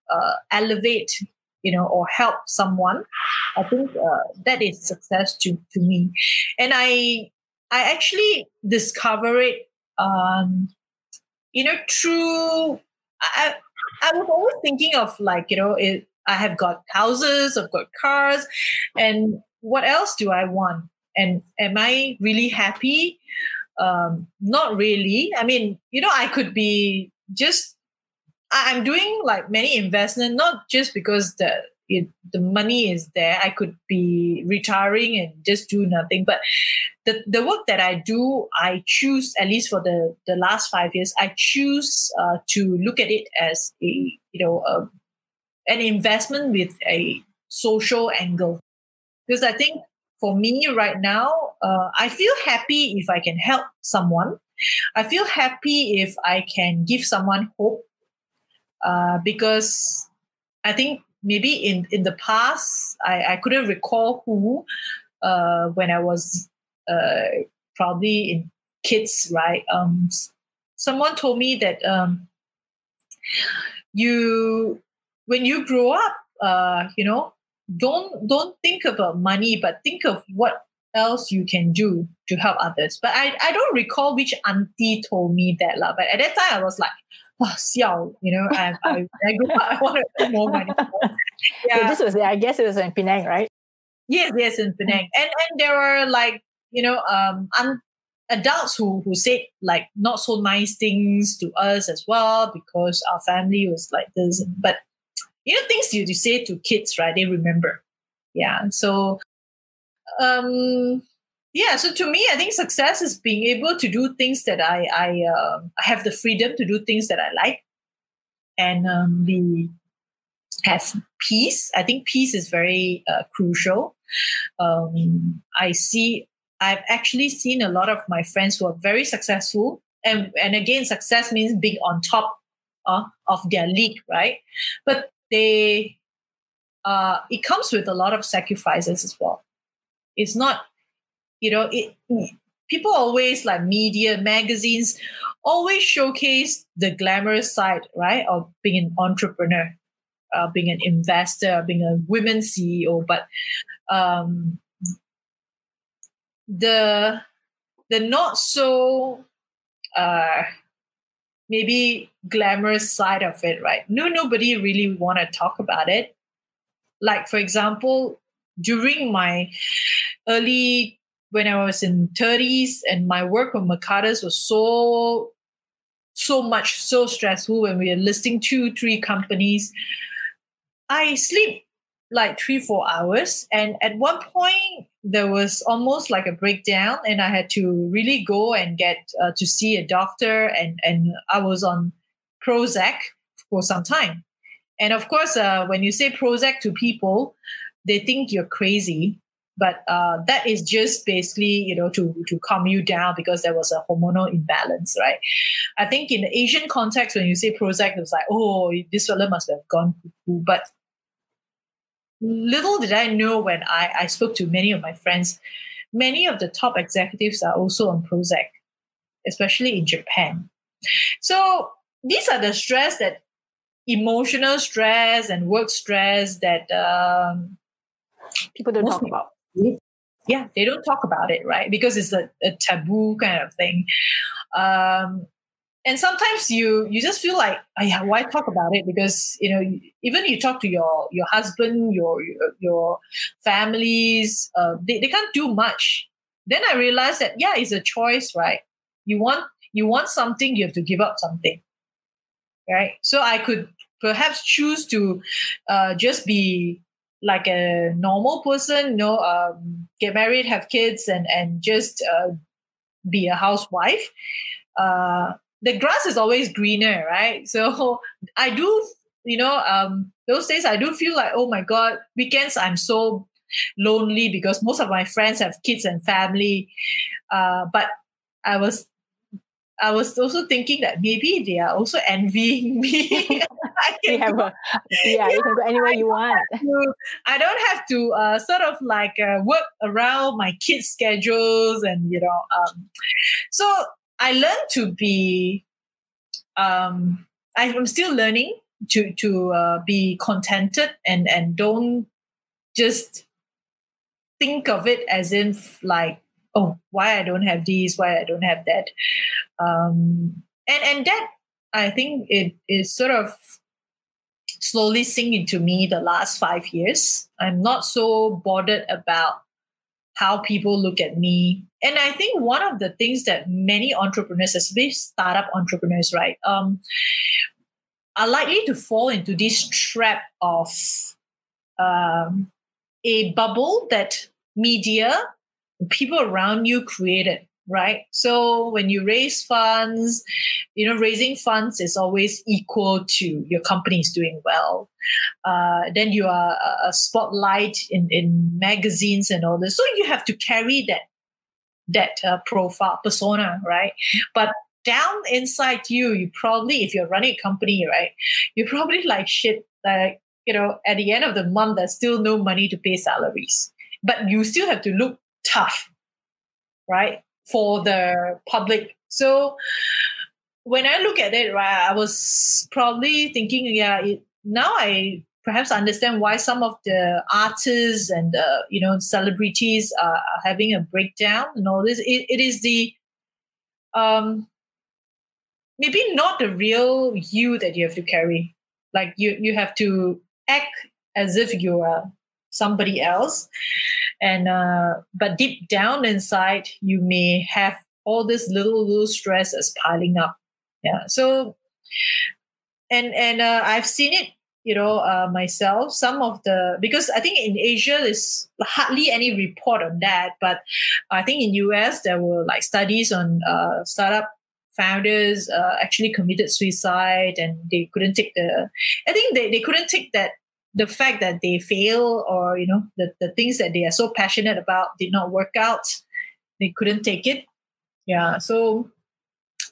elevate, or help someone, I think that is success to me. And I actually discover it, through. I was always thinking of I have got houses, I've got cars, and what else do I want? And am I really happy? Not really. I mean, I could be I'm doing like many investments, not just because the money is there. I could be retiring and just do nothing. But the work that I do, I choose, at least for the last 5 years, I choose to look at it as an investment with a social angle. Because I think for me right now, I feel happy if I can help someone. I feel happy if I can give someone hope. Because I think maybe in the past, I couldn't recall who, when I was probably in kids, right? Someone told me that when you grow up, don't think about money, but think of what else you can do to help others. But I don't recall which auntie told me that, but at that time I was like, oh, siao, I grew up, I want to earn more money. Yeah. So this was, I guess it was in Penang, right? Yes, in Penang. And there were adults who said like not so nice things to us as well, because our family was like this. But things you say to kids, right? They remember. Yeah. So so to me, I think success is being able to do things that I have the freedom to do things that I like, and have peace. I think peace is very crucial. I've actually seen a lot of my friends who are very successful, and again, success means being on top of their league, right? But it comes with a lot of sacrifices as well. It's not, people always, like media, magazines, always showcase the glamorous side, right, of being an entrepreneur, being an investor, being a women CEO. But the not so maybe glamorous side of it, right? Nobody really want to talk about it. Like, for example, during my when I was in 30s, and my work on Mercatus was so stressful when we were listing 2-3 companies. I sleep like 3-4 hours. And at one point, there was almost like a breakdown, and I had to really go and get to see a doctor. And I was on Prozac for some time. And of course, when you say Prozac to people, they think you're crazy. But that is just basically, to calm you down, because there was a hormonal imbalance, right? I think in the Asian context, when you say Prozac, it was like, oh, this fella must have gone cuckoo. But little did I know, when I spoke to many of my friends, many of the top executives are also on Prozac, especially in Japan. So these are the stress, that emotional stress and work stress that people don't talk about. Yeah, they don't talk about it, right? Because it's a taboo kind of thing. And sometimes you just feel like, oh, yeah, why talk about it? Because, even you talk to your husband, your families, they can't do much. Then I realized that, yeah, it's a choice, right? You want something, you have to give up something, right? So I could perhaps choose to just be like a normal person, get married, have kids, and just be a housewife. The grass is always greener, right? So I do, those days I do feel like, oh my God, weekends I'm so lonely, because most of my friends have kids and family. But I was also thinking that maybe they are also envying me. You can go anywhere you want. I don't have to sort of like work around my kids' schedules, and so I learned to be. I'm still learning to be contented, and don't just think of it as if like, oh, why I don't have this, why I don't have that. And that, I think it is sort of slowly sink into me the last 5 years. I'm not so bothered about how people look at me. And I think one of the things that many entrepreneurs, especially startup entrepreneurs, right, are likely to fall into this trap of a bubble that media, people around you created, right? So when you raise funds, raising funds is always equal to your company is doing well. Then you are a spotlight in magazines and all this. So you have to carry that profile, persona, right? But down inside you probably, if you're running a company, right, you're probably like, shit, like, at the end of the month, there's still no money to pay salaries. But you still have to look tough, right, for the public. So when I look at it, right, I was probably thinking, now I perhaps understand why some of the artists and celebrities are having a breakdown and all this. It is the maybe not the real you that you have to carry. Like you have to act as if you are somebody else, and but deep down inside you may have all this little stresses piling up. Yeah. So and I've seen it, myself. Some of because I think in Asia there's hardly any report on that, but I think in US there were like studies on startup founders actually committed suicide, and they couldn't take I think they couldn't take the fact that they fail, or the things that they are so passionate about did not work out. They couldn't take it. Yeah. So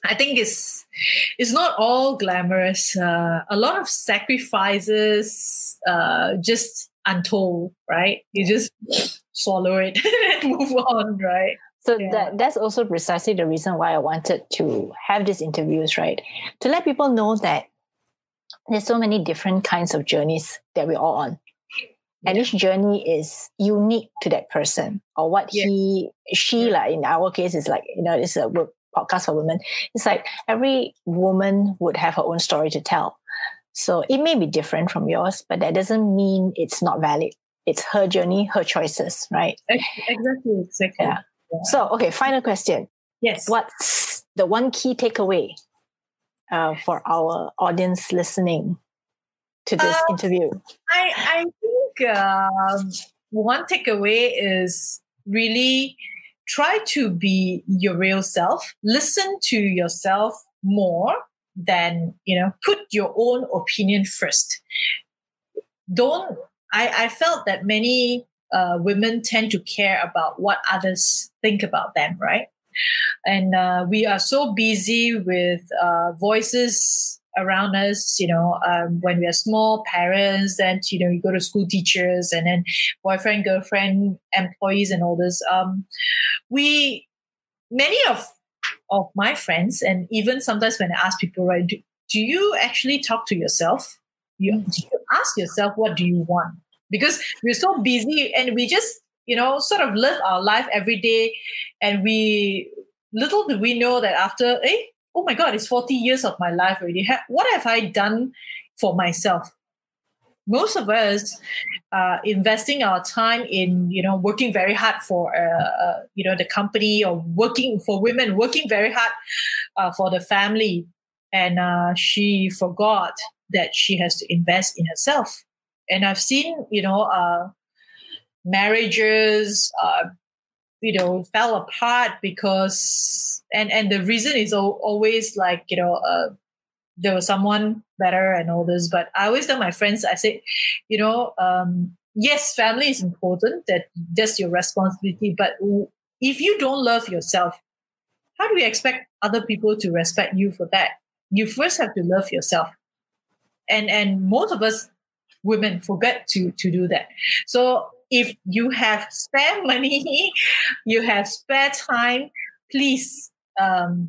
I think it's not all glamorous. A lot of sacrifices, just untold, right? You just swallow it and move on, right? So that's also precisely the reason why I wanted to have these interviews, right? To let people know that there's so many different kinds of journeys that we're all on. And each journey is unique to that person or what she, like in our case, is like, it's a podcast for women. It's like every woman would have her own story to tell. So it may be different from yours, but that doesn't mean it's not valid. It's her journey, her choices, right? Exactly. Yeah. So, okay, final question. Yes. What's the one key takeaway for our audience listening to this interview? I think one takeaway is really try to be your real self. Listen to yourself more than, put your own opinion first. I felt that many women tend to care about what others think about them, right? And we are so busy with voices around us, when we are small, parents, then, you go to school, teachers, and then boyfriend, girlfriend, employees, and all this. Many of my friends, and even sometimes when I ask people, right, do you actually talk to yourself? Do you ask yourself, what do you want? Because we're so busy and we just, sort of live our life every day. And little do we know that after, oh my God, it's 40 years of my life already. What have I done for myself? Most of us investing our time in, working very hard for, the company, or working for women, working very hard for the family. And she forgot that she has to invest in herself. And I've seen, marriages, fell apart because, and the reason is always like, there was someone better and all this. But I always tell my friends, I say, yes, family is important. That's your responsibility. But if you don't love yourself, how do we expect other people to respect you for that? You first have to love yourself. And most of us women forget to do that. So if you have spare money, you have spare time, please,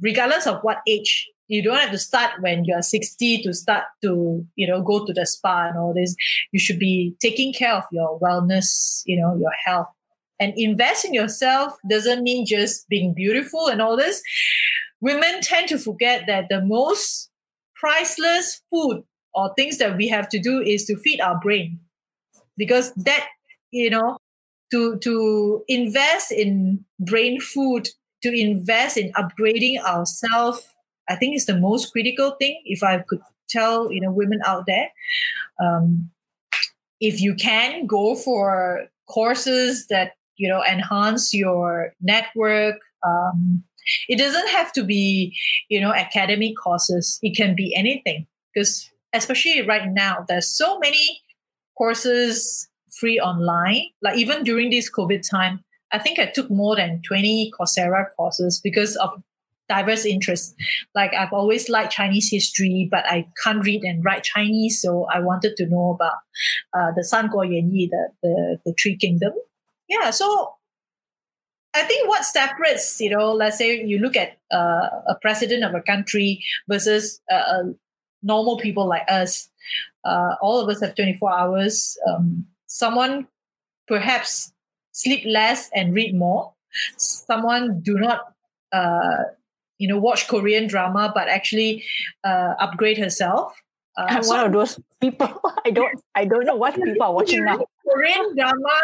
regardless of what age, you don't have to start when you're 60 to start to, go to the spa and all this. You should be taking care of your wellness, your health. And invest in yourself doesn't mean just being beautiful and all this. Women tend to forget that the most priceless food or things that we have to do is to feed our brain. Because that, to invest in brain food, to invest in upgrading ourselves, I think is the most critical thing. If I could tell, women out there, if you can go for courses that, enhance your network, it doesn't have to be, academic courses. It can be anything, because especially right now, there's so many courses free online. Like even during this COVID time, I think I took more than 20 Coursera courses because of diverse interests. Like I've always liked Chinese history, but I can't read and write Chinese. So I wanted to know about the San Guo Yuan Yi, the Three Kingdoms. Yeah, so I think what separates, let's say you look at a president of a country versus normal people like us, all of us have 24 hours. Someone perhaps sleep less and read more. Someone do not, watch Korean drama, but actually upgrade herself. I'm one of those people. I don't know what people are watching now. Korean drama,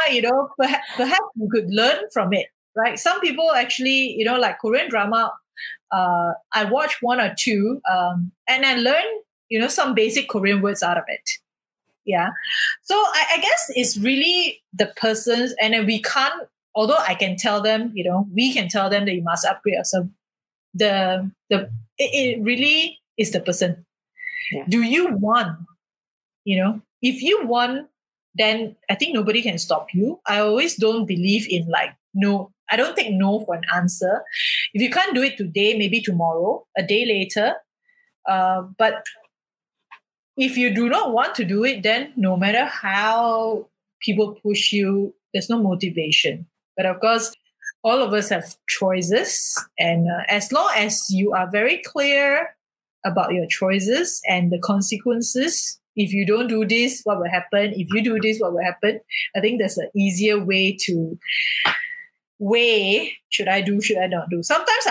perhaps you could learn from it, right? Some people actually, like Korean drama, I watch one or two, and I learn, some basic Korean words out of it. Yeah. So I guess it's really the person's, and then we can't, although I can tell them, we can tell them that you must upgrade yourself. It really is the person. Yeah. Do you want, if you want, then I think nobody can stop you. I always don't believe in no. I don't take no for an answer. If you can't do it today, maybe tomorrow, a day later. But if you do not want to do it, then no matter how people push you, there's no motivation. But of course, all of us have choices. And as long as you are very clear about your choices and the consequences, if you don't do this, what will happen? If you do this, what will happen? I think there's an easier way to weigh, should I do, should I not do? Sometimes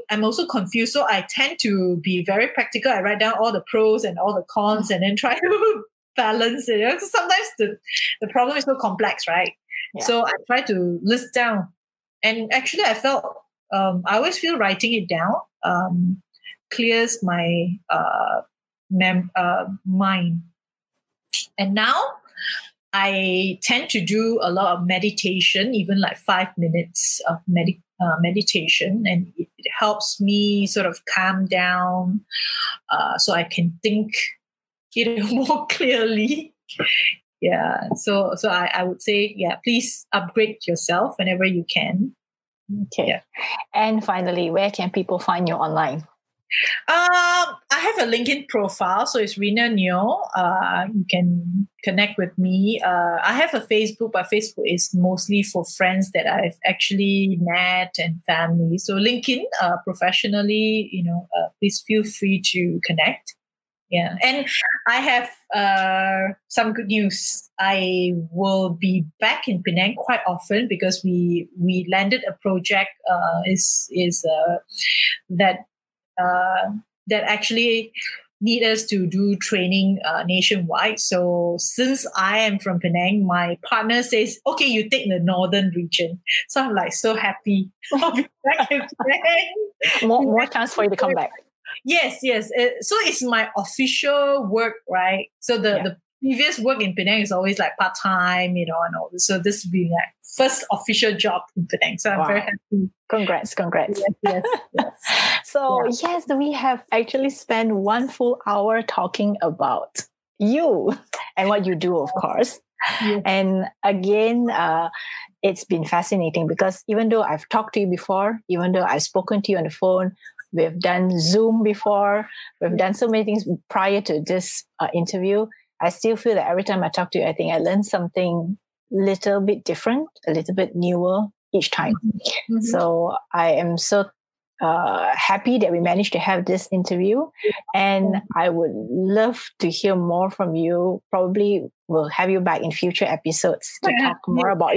I'm also confused, so I tend to be very practical. I write down all the pros and all the cons and then try to balance it. Sometimes the problem is so complex, right? Yeah. So I try to list down. And actually I felt, I always feel writing it down clears my mind. And now I tend to do a lot of meditation, even like 5 minutes of meditation, and it helps me sort of calm down, so I can think, more clearly. Yeah. So I would say, please upgrade yourself whenever you can. Okay. Yeah. And finally, where can people find you online? I have a LinkedIn profile, so it's Rina Neoh. You can connect with me. I have a Facebook, but Facebook is mostly for friends that I've actually met and family. So LinkedIn, professionally, please feel free to connect. Yeah, and I have some good news. I will be back in Penang quite often because we landed a project that actually need us to do training nationwide. So since I am from Penang, my partner says, okay, you take the northern region. So I'm like so happy. I'll be back in Penang. More chance for you to come back. Yes. So it's my official work, right? So the previous work in Penang is always like part-time, and all this. So this will be like first official job in Penang. So I'm very happy. Congrats. Yes. So yes, we have actually spent 1 full hour talking about you and what you do, of course. Yeah. And again, it's been fascinating because even though I've talked to you before, even though I've spoken to you on the phone, we've done Zoom before, we've done so many things prior to this interview, I still feel that every time I talk to you, I think I learn something little bit different, a little bit newer each time. Mm-hmm. So I am so happy that we managed to have this interview, and I would love to hear more from you. Probably we'll have you back in future episodes to talk more about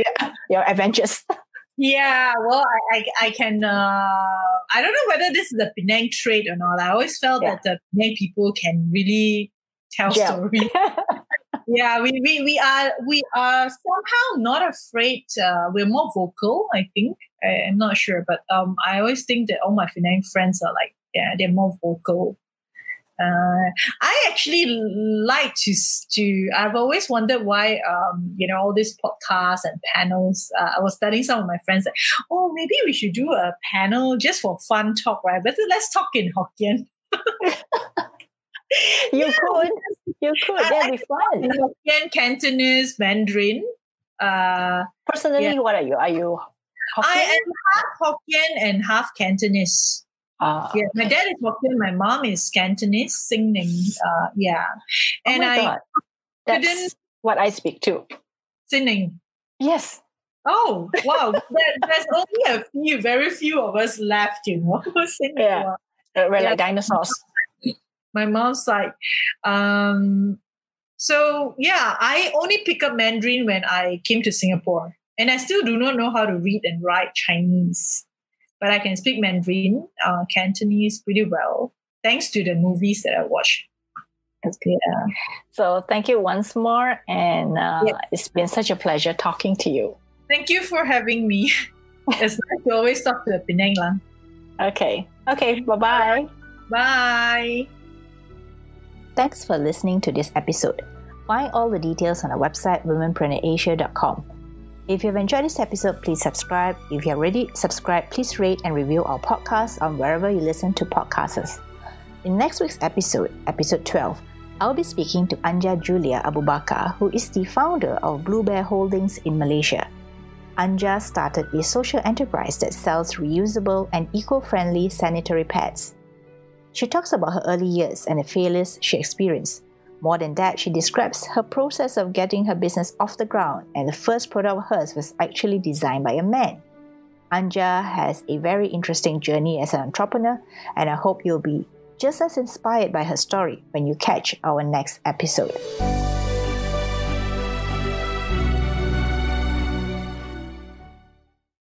your adventures. Yeah, well, I can, I don't know whether this is a Penang trait or not. I always felt that the Penang people can really tell stories. Yeah, we are somehow not afraid. We're more vocal, I think. I'm not sure, but I always think that all my Penang friends are like, they're more vocal. I actually like to. I've always wondered why, all these podcasts and panels. I was telling some of my friends that, maybe we should do a panel just for fun talk, right? But let's talk in Hokkien. You could. That'd be fun. Hokkien, Cantonese, Mandarin. Personally, what are you? Are you Hokkien? I am half Hokkien and half Cantonese. My dad is Hokkien, my mom is Cantonese, Singning. And That's what I speak too. Singning. Yes. Oh, wow. There's only very few of us left, Singing. Yeah. We're like dinosaurs. My mom's side. I only pick up Mandarin when I came to Singapore. And I still do not know how to read and write Chinese. But I can speak Mandarin, Cantonese pretty well, thanks to the movies that I watch. Okay. So thank you once more. And it's been such a pleasure talking to you. Thank you for having me. It's nice to always talk to the Penang lang. Okay. Bye-bye. Bye. Thanks for listening to this episode. Find all the details on our website, womenpreneurasia.com. If you've enjoyed this episode, please subscribe. If you're already subscribed, please rate and review our podcast on wherever you listen to podcasts. In next week's episode, episode 12, I'll be speaking to Anja Julia Abu Bakar, who is the founder of Blue Bear Holdings in Malaysia. Anja started a social enterprise that sells reusable and eco-friendly sanitary pads. She talks about her early years and the failures she experienced. More than that, she describes her process of getting her business off the ground, and the first product of hers was actually designed by a man. Anja has a very interesting journey as an entrepreneur, and I hope you'll be just as inspired by her story when you catch our next episode.